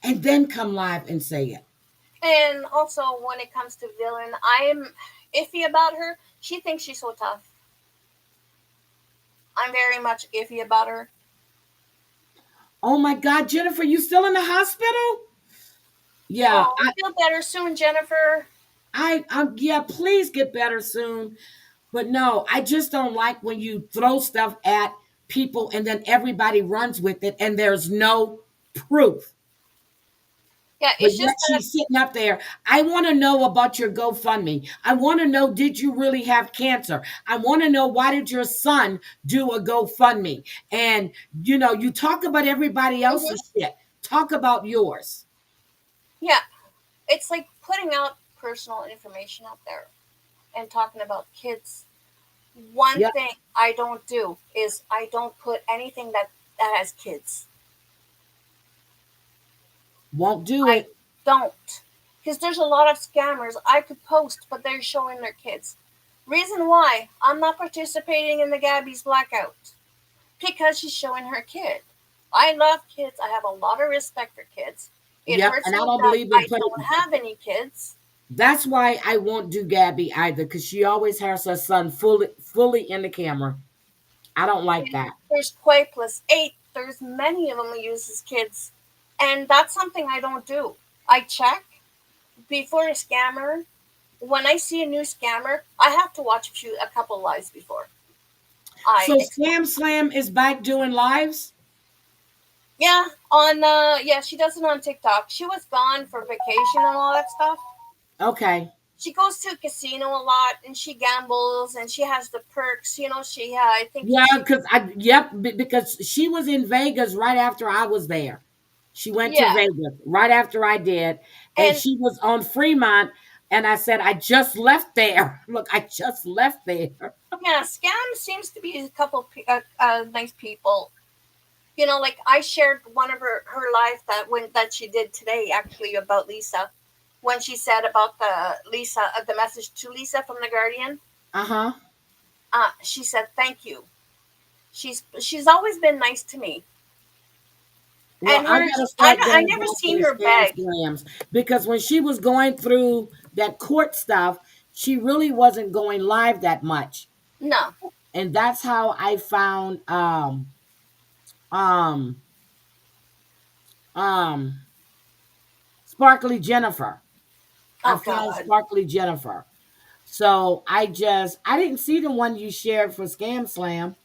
and then come live and say it. And also, when it comes to Villain, I'm iffy about her. She thinks she's so tough. I'm very much iffy about her. Oh my God, Jennifer, you still in the hospital? Yeah, Oh, feel better soon, Jennifer. yeah, please get better soon. But no, I just don't like when you throw stuff at people and then everybody runs with it and there's no proof. Yeah, But it's yet just that. she's sitting up there. I want to know about your GoFundMe. I want to know, did you really have cancer? I want to know, why did your son do a GoFundMe? And, you talk about everybody Mhm. else's shit. Talk about yours. Yeah, it's like putting out personal information out there and talking about kids. One Yep, thing I don't do is I don't put anything that has kids. won't do I it. don't. Because there's a lot of scammers I could post, but they're showing their kids. Reason why I'm not participating in the Gabby's blackout. Because she's showing her kid. I love kids. I have a lot of respect for kids. It Yep, hurts and I me don't that believe in I putting. don't have any kids. That's why I won't do Gabby either, because she always has her son fully in the camera. I don't like that. There's Quay plus 8. There's many of them who uses kids. And that's something I don't do. I check before a scammer. When I see a new scammer, I have to watch a couple lives before. So Scam Slam is back doing lives. Yeah, she does it on TikTok. She was gone for vacation and all that stuff. Okay. She goes to a casino a lot and she gambles and she has the perks. I think Yeah, she, because she was in Vegas right after I was there. She went to yeah, Vegas right after I did, and and she was on Fremont. And I said, I just left there. Look, I just left there. yeah, Scam seems to be a couple nice people. Like I shared one of her life that she did today actually about Lisa, when she said about the message to Lisa from the Guardian. Uh huh. She said thank you. She's always been nice to me, Well, and I got to hers start I going never back to seen the her scam beg. slams, because when she was going through that court stuff, she really wasn't going live that much, No, and that's how I found um Um, Sparkly Jennifer. I Oh found God. Sparkly Jennifer. So I didn't see the one you shared for Scam Slam.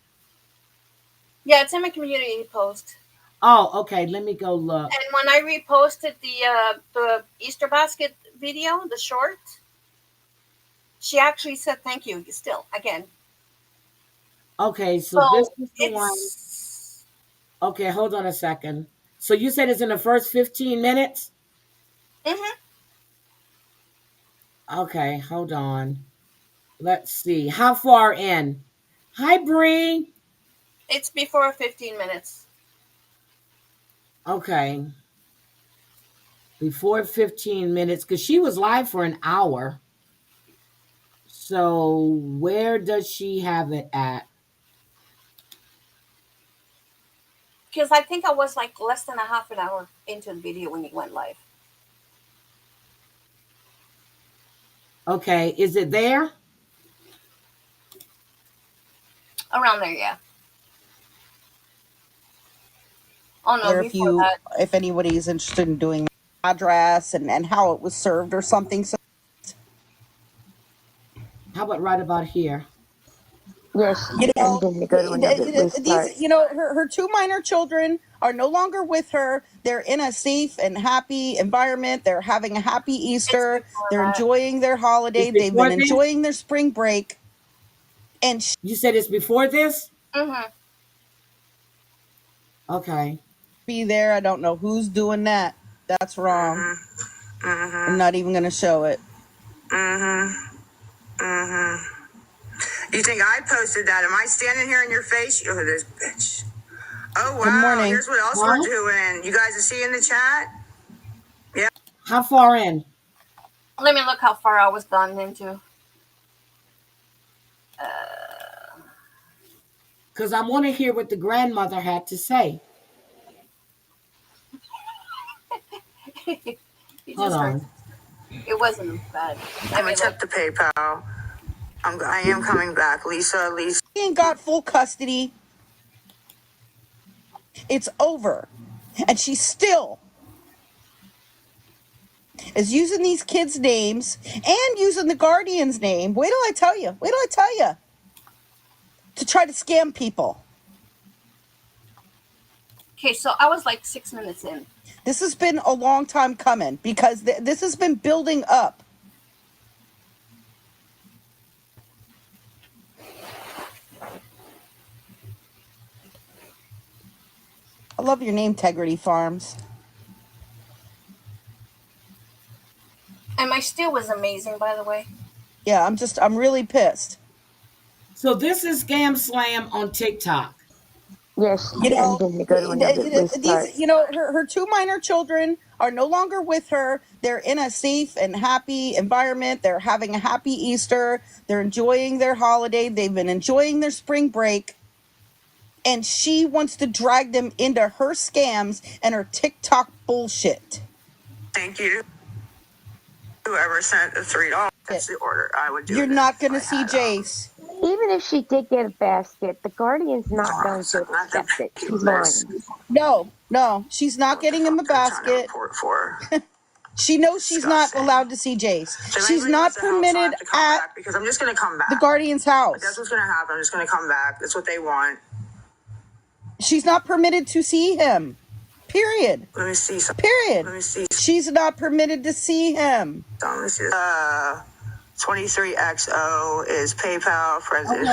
Yeah, it's in my community post. Oh, okay. Let me go look. And when I reposted the Easter basket video, the short, she actually said thank you. Still again. Okay, so this So is the one. it's. Okay, hold on a second. So you said it's in the first 15 minutes? Hmm. Okay, hold on. Let's see. How far in? Hi, Bree. It's before 15 minutes. Okay, before 15 minutes, because she was live for an hour. So where does she have it at? Because I think I was like less than a half an hour into the video when you went live. Okay, is it there? Around there, yeah. Oh no, There if before you that. if anybody's interested in doing address and how it was served or something. So How about right about here? Yes, you and know, then you go to another restart. these, you know, her two minor children are no longer with her. They're in a safe and happy environment. They're having a happy It's Easter. before They're that. enjoying their It's holiday. They've before been this? enjoying their spring break, and she'll You said it's before this? Mm-hmm. Okay. be there. I don't know who's doing that. That's wrong. I'm not even going to show it. You think I posted that? Am I standing here in your face? Oh, this bitch. Oh, Good wow. morning. Here's what else we're Huh? doing. You guys are seeing the chat? Yeah. How far in? Let me look how far I was gone into. Because I want to hear what the grandmother had to say. You Hold just heard. on. It wasn't bad. I'm Let going me to check look. the PayPal. I am coming back. Lisa. He ain't got full custody. It's over. And she still is using these kids' names and using the guardian's name. Wait till I tell you. Wait till I tell you. To try to scam people. Okay, so I was like 6 minutes in. This has been a long time coming because this has been building up. I love your name, Integrity Farms. And my stew was amazing, by the way. Yeah, I'm really pissed. So this is Scam Slam on TikTok. Yes, You and know, then you go to another restart. these, you know, her two minor children are no longer with her. They're in a safe and happy environment. They're having a happy Easter. They're enjoying their holiday. They've been enjoying their spring break. And she wants to drag them into her scams and her TikTok bullshit. Thank you. Whoever sent the $3. That's the order. I would do You're it not if going I to see had, Jace. Even if she did get a basket, the guardian's not hold on a going to second. I have to accept it. pay She's this. lying. No, she's not What the getting him a fuck they're trying to basket. report for? She knows she's not Disgusting. allowed to see Jace. So if She's anybody not wants to help, so I permitted have to come at back because I'm just going to come back. the guardian's house. That's what's going to happen. I'm just going to come back. That's what they want. She's not permitted to see him. Period. Let me see something. Period. Let me see She's not permitted to see him. something. Let me see this. 23XO is PayPal, friends and Okay.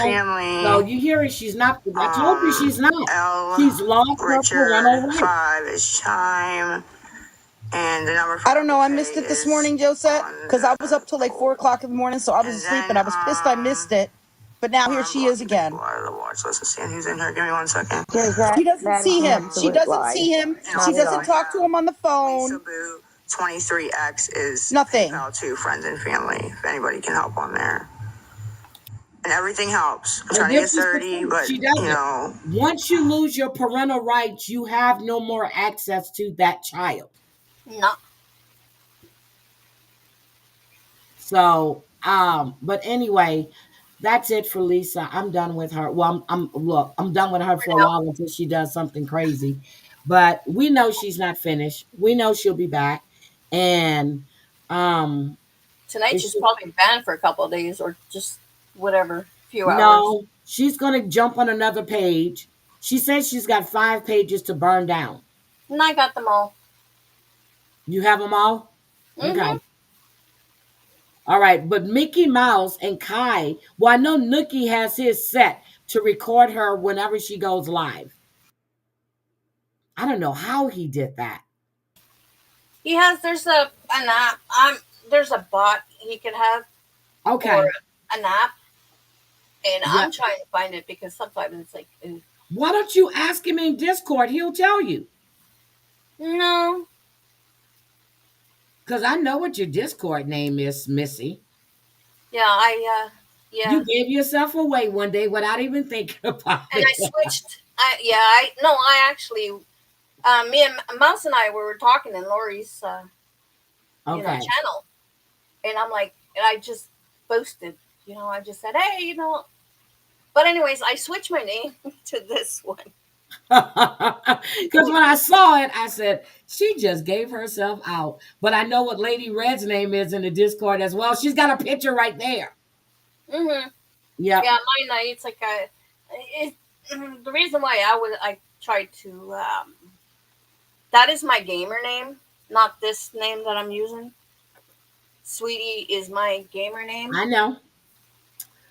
So family. you hear it. She's not. I told you she's not. L. She's lost her parental Richard rights. 5 is Chime. And the number for I don't know. I Apple missed Pay it this is morning, Josette, on because I was up till like the 4 o'clock in the morning, so I was And asleep then, and I was pissed I missed it. But now here she is again. Out of the watch list and seeing who's in here. Give me 1 second. Says She doesn't that is see an him. She absolute doesn't lie. see him. Not She at doesn't all. talk to him on the Lisa phone. Boo 23X is Nothing. PayPal to friends and family. If anybody can help on there. And everything helps. I'm And trying to get this is the 30, thing. but She you doesn't. know. Once you lose your parental rights, you have no more access to that child. No. So, but anyway, that's it for Lisa. I'm done with her. Well, I'm done with her For for a now. while until she does something crazy. But we know she's not finished. We know she'll be back, and um, Tonight it she's should, probably banned for a couple of days or just whatever, few hours. no, she's gonna jump on another page. She says she's got 5 pages to burn down. And I got them all. You have them all? Mm-hmm. Okay. All right. But Mickey Mouse and Kai, well, I know Nookie has his set to record her whenever she goes live. I don't know how he did that. He has there's a an app. There's a bot he could have or Okay. an app, and Yeah. I'm trying to find it because sometimes it's like, Why don't you ask him in Discord? He'll tell you. no, Because I know what your Discord name is, Missy. yeah, yeah, You gave yourself away one day without even thinking about and I it. switched. I no, I actually, me and Mouse and I were talking in Lori's, Okay. channel, and I'm like, and I just boasted, I just said, hey, but anyways, I switched my name to this one. Because when I saw it, I said, she just gave herself out. But I know what Lady Red's name is in the Discord as well. She's got a picture right there. Mm-hmm. Yep. Yeah, mine. It's like the reason why I tried to that is my gamer name, not this name that I'm using. Sweetie is my gamer name. I know.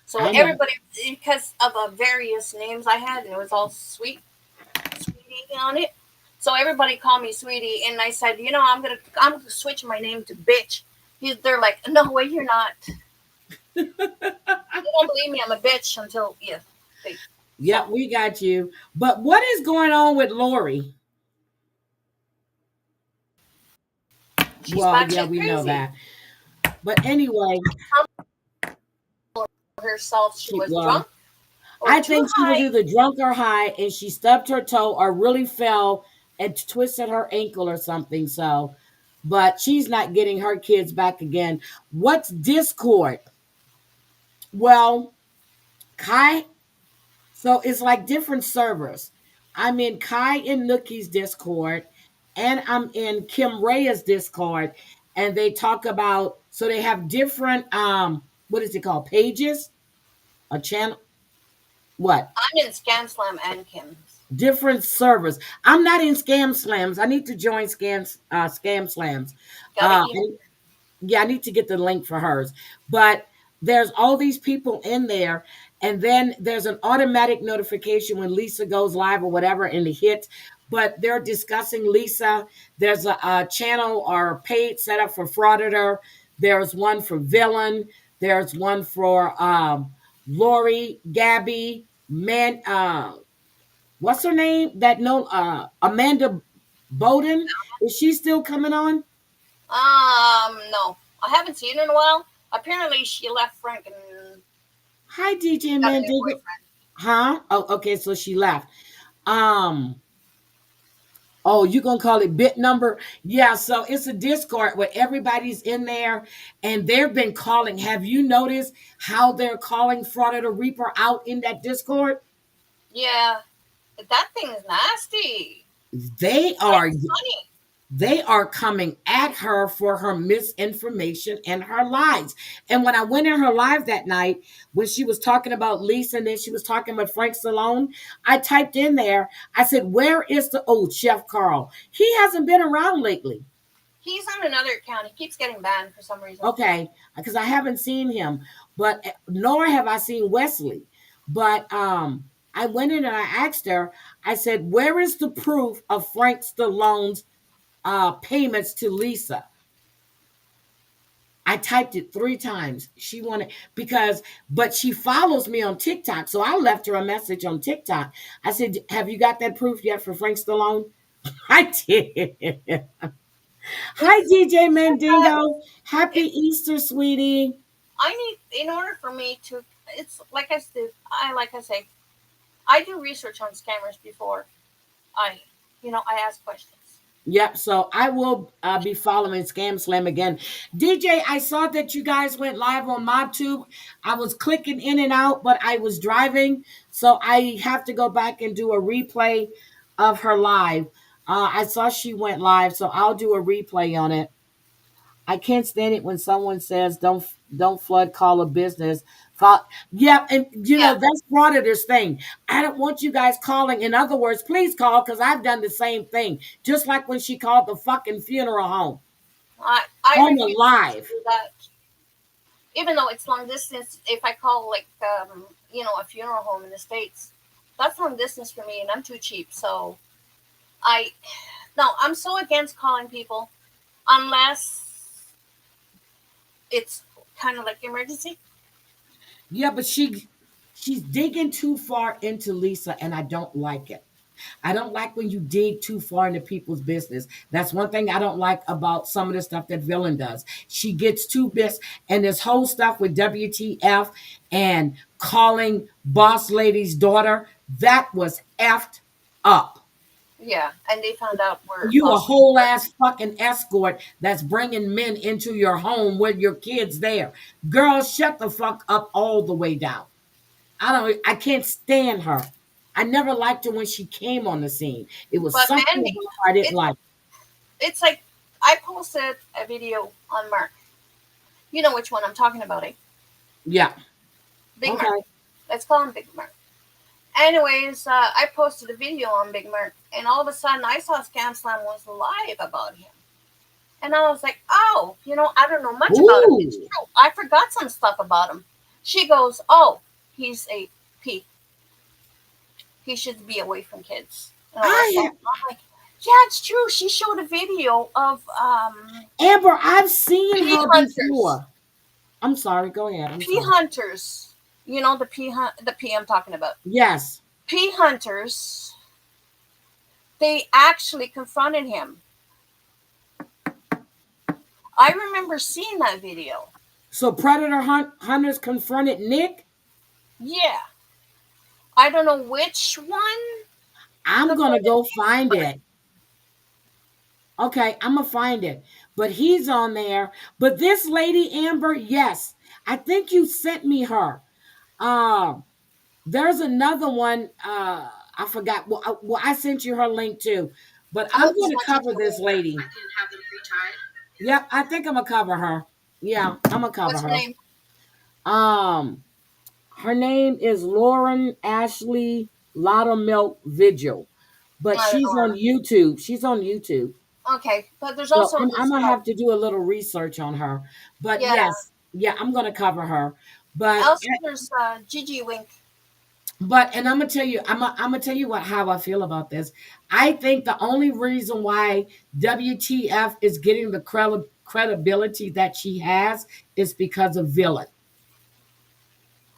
So I know. everybody, because of the various names I had, and it was all Sweetie on it. So everybody called me Sweetie, and I said, I'm gonna switch my name to Bitch. They're like, no way, you're not. You don't believe me, I'm a bitch until they. Yep, we got you. But what is going on with Lori? She's Well, yeah, batshit we know crazy. that. But anyway, Herself, she was well, drunk or I too think she was high. either drunk or high and she stubbed her toe or really fell and twisted her ankle or something. So, but she's not getting her kids back again. What's Discord? Well, Kai, so it's like different servers. I'm in Kai and Nookie's Discord, and I'm in Kim Reyes Discord, and they talk about so they have different what is it called? Pages? A channel? What? I'm in Scam Slam and Kim's. Different servers. I'm not in Scam Slams. I need to join Scam Slams. Gotta Uh, email. yeah, I need to get the link for hers. But there's all these people in there, and then there's an automatic notification when Lisa goes live or whatever, and it hits. But they're discussing Lisa. There's a channel or page set up for Frauditor. There's one for Villain. There's one for Lori, Gabby, Man. What's her name? That no, Amanda Bowden. Is she still coming on? No, I haven't seen her in a while. Apparently, she left Frank and Hi, DJ got a new Mandigo. boyfriend. Huh? Oh, okay. So she left. Um. Oh, you gonna call it bit number? Yeah. So it's a Discord where everybody's in there, and they've been calling. Have you noticed how they're calling Fraud of the Reaper out in that Discord? Yeah, that thing is nasty. They But are. it's funny. They are coming at her for her misinformation and her lies. And when I went in her live that night, when she was talking about Lisa and then she was talking about Frank Stallone, I typed in there, I said, where is the old Chef Carl? He hasn't been around lately. He's on another account. He keeps getting banned for some reason. Okay, because I haven't seen him, but nor have I seen Wesley. But I went in and I asked her, I said, where is the proof of Frank Stallone's payments to Lisa? I typed it 3 times. She wanted but she follows me on TikTok. So I left her a message on TikTok. I said, have you got that proof yet for Frank Stallone? I did. Hi, DJ Mandingo. Happy Easter, sweetie. I need, in order for me to, it's like like I say, I do research on scammers before I ask questions. Yep. So I will be following Scam Slam again. DJ, I saw that you guys went live on MobTube. I was clicking in and out, but I was driving. So I have to go back and do a replay of her live. I saw she went live, so I'll do a replay on it. I can't stand it when someone says don't flood call a business. Yeah, and Yeah, that's Frauditor's thing. I don't want you guys calling. In other words, please call because I've done the same thing. Just like when she called the fucking funeral home. I Home refuse to alive. do that. Even though it's long distance, if I call like a funeral home in the States, that's long distance for me, and I'm too cheap. So I no, I'm so against calling people unless it's kind of like emergency. Yeah, but she's digging too far into Lisa, and I don't like it. I don't like when you dig too far into people's business. That's one thing I don't like about some of the stuff that Villain does. She gets too busy, and this whole stuff with WTF and calling Boss Lady's daughter, that was effed up. Yeah, and they found out where You a Boss whole ass fucking escort that's bringing men into your home with your kids there. Girl, shut the fuck up all the way down. I can't stand her. I never liked her when she came on the scene. It was but something about Mandy, her I didn't it like. it's like I posted a video on Mark. You know which one I'm talking about, eh? Yeah. Big Mark. Okay. Let's call him Big Mark. Anyways, I posted a video on Big Mark, and all of a sudden I saw Scam Slam was live about him. And I was like, oh, I don't know much about him. It's Ooh. true. I forgot some stuff about him. She goes, oh, he's a P. He should be away from kids. And I'm like, yeah, it's true. She showed a video of Amber, I've seen P her hunters. before. I'm sorry. Go ahead. I'm P sorry. hunters. You know the P I'm talking about. Yes. P hunters. They actually confronted him. I remember seeing that video. So Predator Hunters confronted Nick? Yeah. I don't know which one. I'm going to go find it. Okay, I'm going to find it. But he's on there. But this lady, Amber, yes. I think you sent me her. There's another one. I forgot. I sent you her link too. But I I'm hope this going to one cover takes this away. lady. Yep, I think I'm going to cover her. Yeah, I'm going to cover What's her her. name? Her name is Lauren Ashley Laudermilk Vigil. But I don't she's know on her. YouTube. She's on YouTube. Okay, but there's So also I'm this. gonna have to do a little research on her. But Yeah. yes, yeah, I'm gonna cover her. But Also, there's Gigi Wink. and I'm gonna tell you, I'm gonna tell you how I feel about this. I think the only reason why WTF is getting the credibility that she has is because of Villain.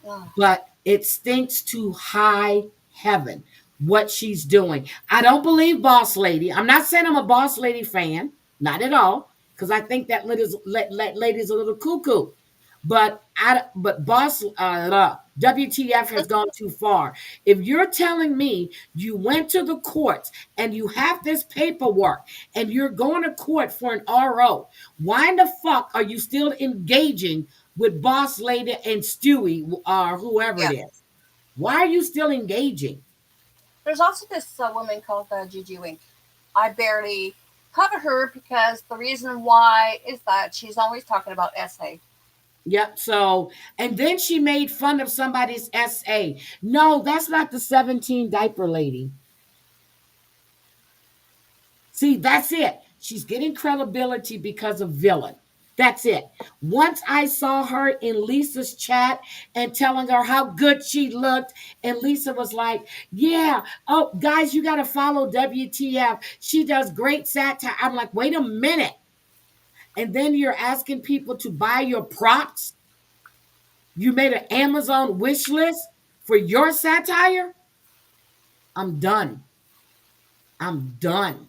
Oh, But it stinks to high heaven what she's doing. I don't believe Boss Lady. I'm not saying I'm a Boss Lady fan, not at all, because I think that lady's a little cuckoo. But WTF has gone too far. If you're telling me you went to the courts and you have this paperwork and you're going to court for an RO, why in the fuck are you still engaging with Boss Lady and Stewie or whoever yeah. it is? Why are you still engaging? There's also this woman called Gigi Wink. I barely cover her because the reason why is that she's always talking about SA. Yep. So, and then she made fun of somebody's SA. No, that's not the 17 diaper lady. See, that's it. She's getting credibility because of Villain. That's it. Once I saw her in Lisa's chat and telling her how good she looked, and Lisa was like, yeah, oh, guys, you got to follow WTF. She does great satire. I'm like, wait a minute. And then you're asking people to buy your props. You made an Amazon wish list for your satire? I'm done. I'm done.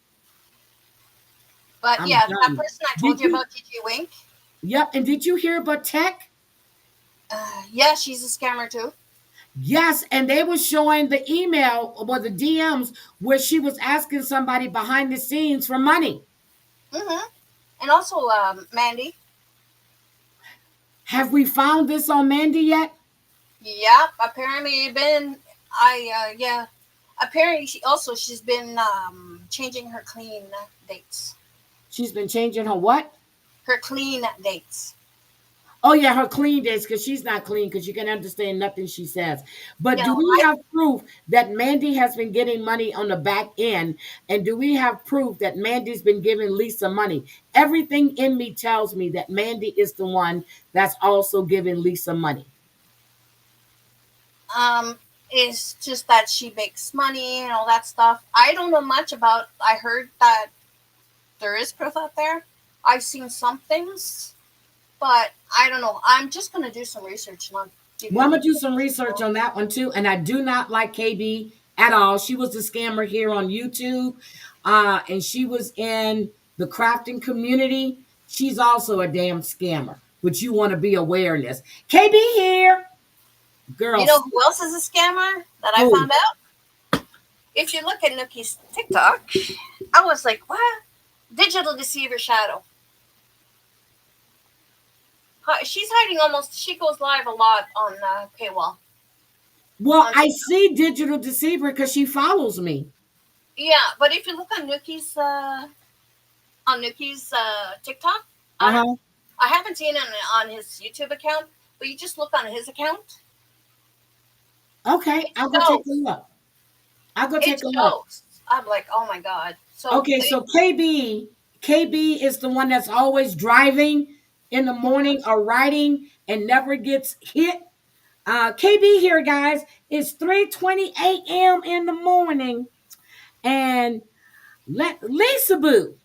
But I'm yeah, that done. person I Did told you you? about, Gigi Wink. Yep. And did you hear about Tech? Yeah, she's a scammer too. Yes, and they were showing the email or the DMs where she was asking somebody behind the scenes for money. Mm-hmm. And also Mandy. Have we found this on Mandy yet? Yep. Apparently, yeah. Apparently, she's been changing her clean dates. She's been changing her what? Her clean dates. Oh yeah, her clean days because she's not clean because you can understand nothing she says. But No, do we have proof that Mandy has been getting money on the back end? And do we have proof that Mandy's been giving Lisa money? Everything in me tells me that Mandy is the one that's also giving Lisa money. it's just that she makes money and all that stuff. I don't know much about. I heard that there is proof out there. I've seen some things, but I don't know. I'm just gonna do some research and I'll give Well, I'm you. gonna do some research on that one too. And I do not like KB at all. She was the scammer here on YouTube, and she was in the crafting community. She's also a damn scammer, which you want to be aware of this. KB here, You girls. know who else is a scammer that I Who? found out? If you look at Nuki's TikTok, I was like, what? Digital Deceiver Shadow. She's hiding almost. She goes live a lot on paywall. Well, I see Digital Deceiver because she follows me. Yeah, but if you look on Nuki's TikTok, Uh-huh. I haven't seen it on his YouTube account, but you just look on his account. Okay, I'll go take a look. I'll go take It a look. shows. I'm like, oh my god. So Okay, so KB is the one that's always driving in the morning or riding and never gets hit. KB here, guys. It's 3:20 a.m. in the morning, and let Lisa Boo.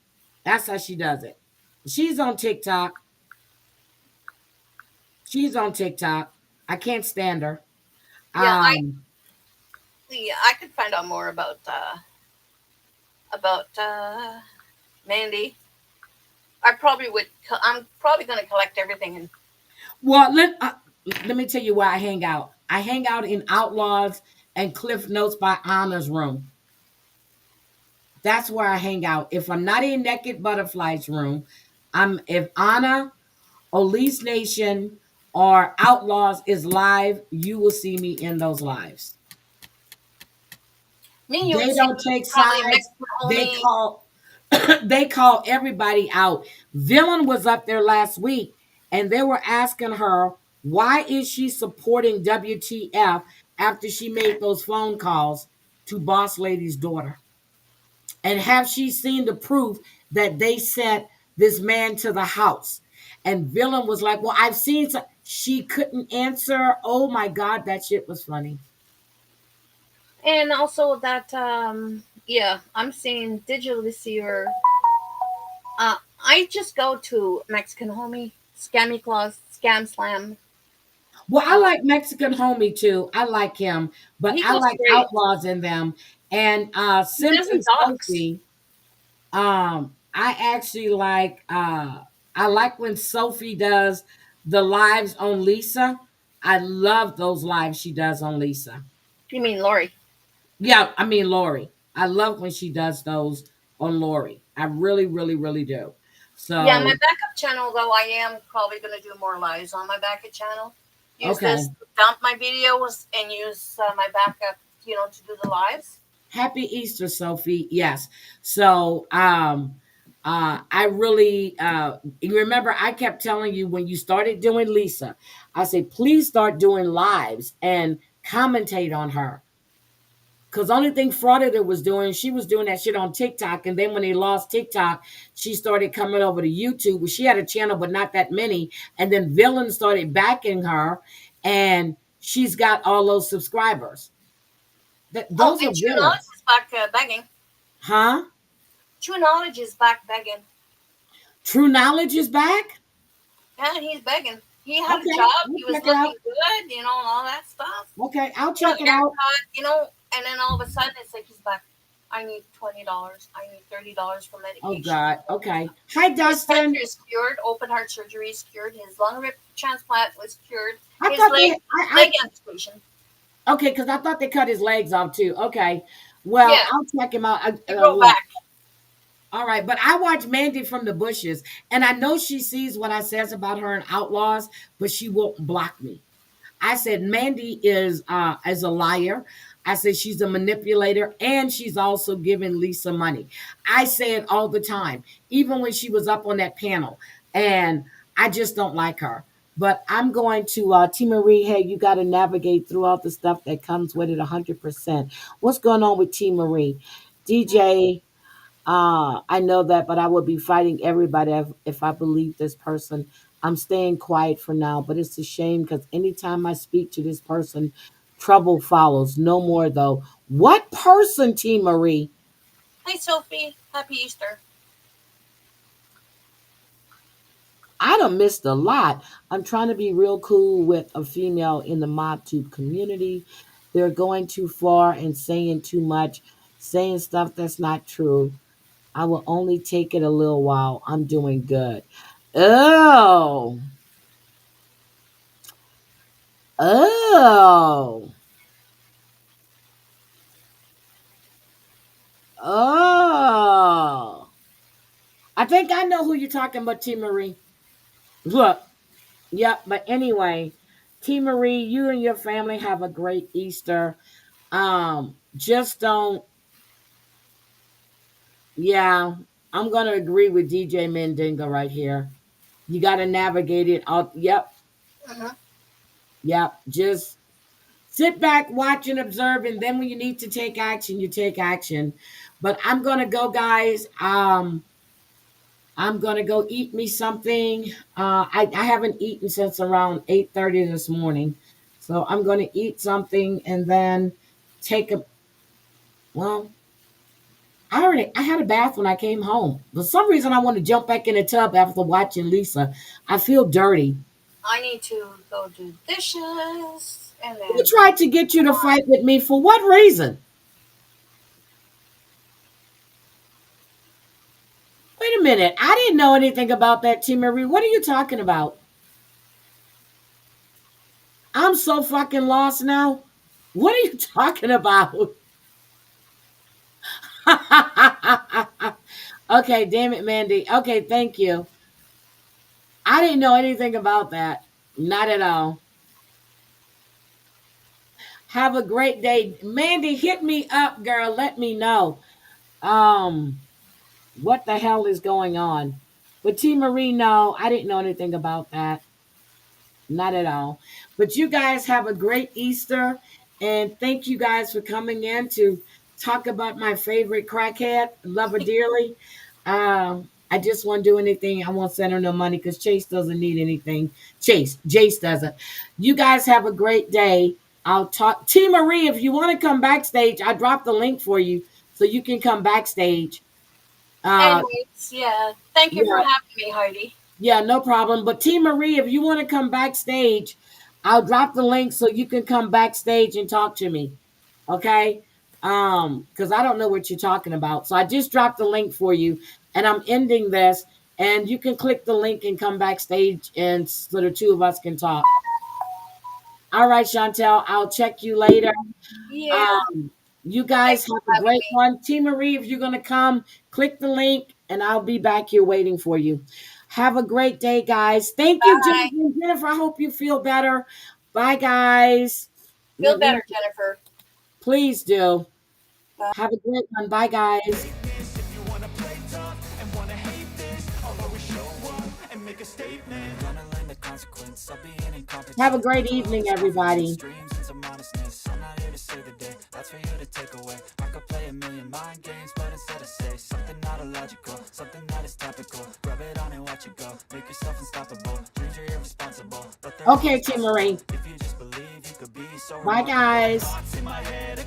That's how she does it. She's on TikTok. She's on TikTok. I can't stand her. yeah, Um, I could find out more about Mandy. I probably would. I'm probably going to collect everything and. well, let me tell you where I hang out. I hang out in Outlaws and Cliff Notes by Anna's room. That's where I hang out. If I'm not in Naked Butterflies room, if Anna, Elise Nation, or Outlaws is live, you will see me in those lives. Me, you would They see don't take probably sides. mixed They homie. call they call everybody out. Villain was up there last week and they were asking her why is she supporting WTF after she made those phone calls to Boss Lady's daughter. And have she seen the proof that they sent this man to the house? And Villain was like, well, I've seen some. She couldn't answer. Oh my God, that shit was funny. And also that, yeah, I'm seeing Digital Deceiver. I just go to Mexican Homie, Scammy Claus, Scam Slam. Well, I like Mexican Homie too. I like him, but He I goes like straight. Outlaws in them. And He Simpson doesn't dox. Sophie, I actually I like when Sophie does the lives on Lisa. I love those lives she does on Lisa. You mean Lori? Yeah, I mean Lori. I love when she does those on Lori. I really, really, really do. Yeah, my So backup channel, though, I am probably going to do more lives on my backup channel. Use okay. this to dump my videos and use my backup, to do the lives. Happy Easter, Sophie. Yes. So I really you remember I kept telling you when you started doing Lisa, I said, please start doing lives and commentate on her. Because the only thing Fraudita was doing, she was doing that shit on TikTok. And then when they lost TikTok, she started coming over to YouTube. She had a channel, but not that many. And then Villain started backing her, and she's got all those subscribers. Oh, Those are and True Knowledge villains. is back begging. Huh? True Knowledge is back begging. True Knowledge is back? Yeah, he's begging. He had a Okay, job. I'll He was check it out. looking good, and all that stuff. Okay, I'll check it out. Haircut, and then all of a sudden it's like he's back. I need $20. I need $30 for Oh medication. God. Okay. Hi, His Dustin. cancer is cured. Open heart surgery is cured. His lung transplant was cured. I His thought leg amputation. okay, because I thought they cut his legs off too. Okay. Well, Yeah, I'll check him out. he grow Look. back. All right, but I watch Mandy from the bushes, and I know she sees what I says about her in Outlaws, but she won't block me. I said Mandy is a liar. I said she's a manipulator and she's also giving Lisa money. I say it all the time, even when she was up on that panel. And I just don't like her. But I'm going to T Marie. Hey, you got to navigate through all the stuff that comes with it 100%. What's going on with T Marie? DJ, I know that, but I would be fighting everybody if I believe this person. I'm staying quiet for now, but it's a shame because anytime I speak to this person, trouble follows. No more though. What person, T Marie? Hi, Sophie. Happy Easter. I done missed a lot. I'm trying to be real cool with a female in the MobTube community. They're going too far and saying too much, saying stuff that's not true. I will only take it a little while. I'm doing good. Oh, oh, oh. I think I know who you're talking about, T Marie. Look, yep, but anyway, T Marie, you and your family have a great Easter. Just don't, yeah, I'm gonna agree with DJ Mendinga right here. You gotta navigate it out. Yep, Uh-huh. yep. Just sit back, watch, and observe, and then when you need to take action, you take action. But I'm gonna go, guys. I'm gonna go eat me something. I haven't eaten since around 8:30 this morning, so I'm gonna eat something and then take a. Well, I had a bath when I came home. For some reason, I want to jump back in the tub after watching Lisa. I feel dirty. I need to go do dishes and Who then. tried to get you to fight with me for what reason? Wait a minute. I didn't know anything about that, T. Marie. What are you talking about? I'm so fucking lost now. What are you talking about? Okay, damn it, Mandy. Okay, thank you. I didn't know anything about that. Not at all. Have a great day. Mandy, hit me up, girl. Let me know. Um, what the hell is going on? But T Marie, no, I didn't know anything about that. Not at all. But you guys have a great Easter. And thank you guys for coming in to talk about my favorite crackhead. Love her dearly. I just won't do anything. I won't send her no money because Chase doesn't need anything. Jace doesn't. You guys have a great day. I'll talk. T Marie, if you want to come backstage, I dropped the link for you so you can come backstage. Uh, Anyways, yeah. Thank you for yeah, having me, Heidi. yeah, no problem. But T Marie, if you want to come backstage, I'll drop the link so you can come backstage and talk to me. Okay? Because I don't know what you're talking about. So I just dropped the link for you and I'm ending this. And you can click the link and come backstage and so the two of us can talk. All right, Chantel, I'll check you later. Yeah. Um, you guys Thanks have for a having great me. one. T Marie, if you're going to come, click the link and I'll be back here waiting for you. Have a great day, guys. Thank you, Bye. Jennifer. Jennifer, I hope you feel better. Bye, guys. Feel Let me, better, Jennifer. please do. Bye. Have a great one. Bye, guys. If you wanna play tough and wanna hate this, I'll always show up and make a statement. Gonna learn the consequence of being incompetent. Have a great evening, everybody. Dreams and some honestness. I'm not here to save the day. That's for you to take away. I could play a million mind games, but instead I say something not illogical, something that is topical. Rub it on and watch it go. Make yourself unstoppable. Dreams are irresponsible, but they're Okay, T Marie. if you just believe you could be so Bye, guys. thoughts in my head.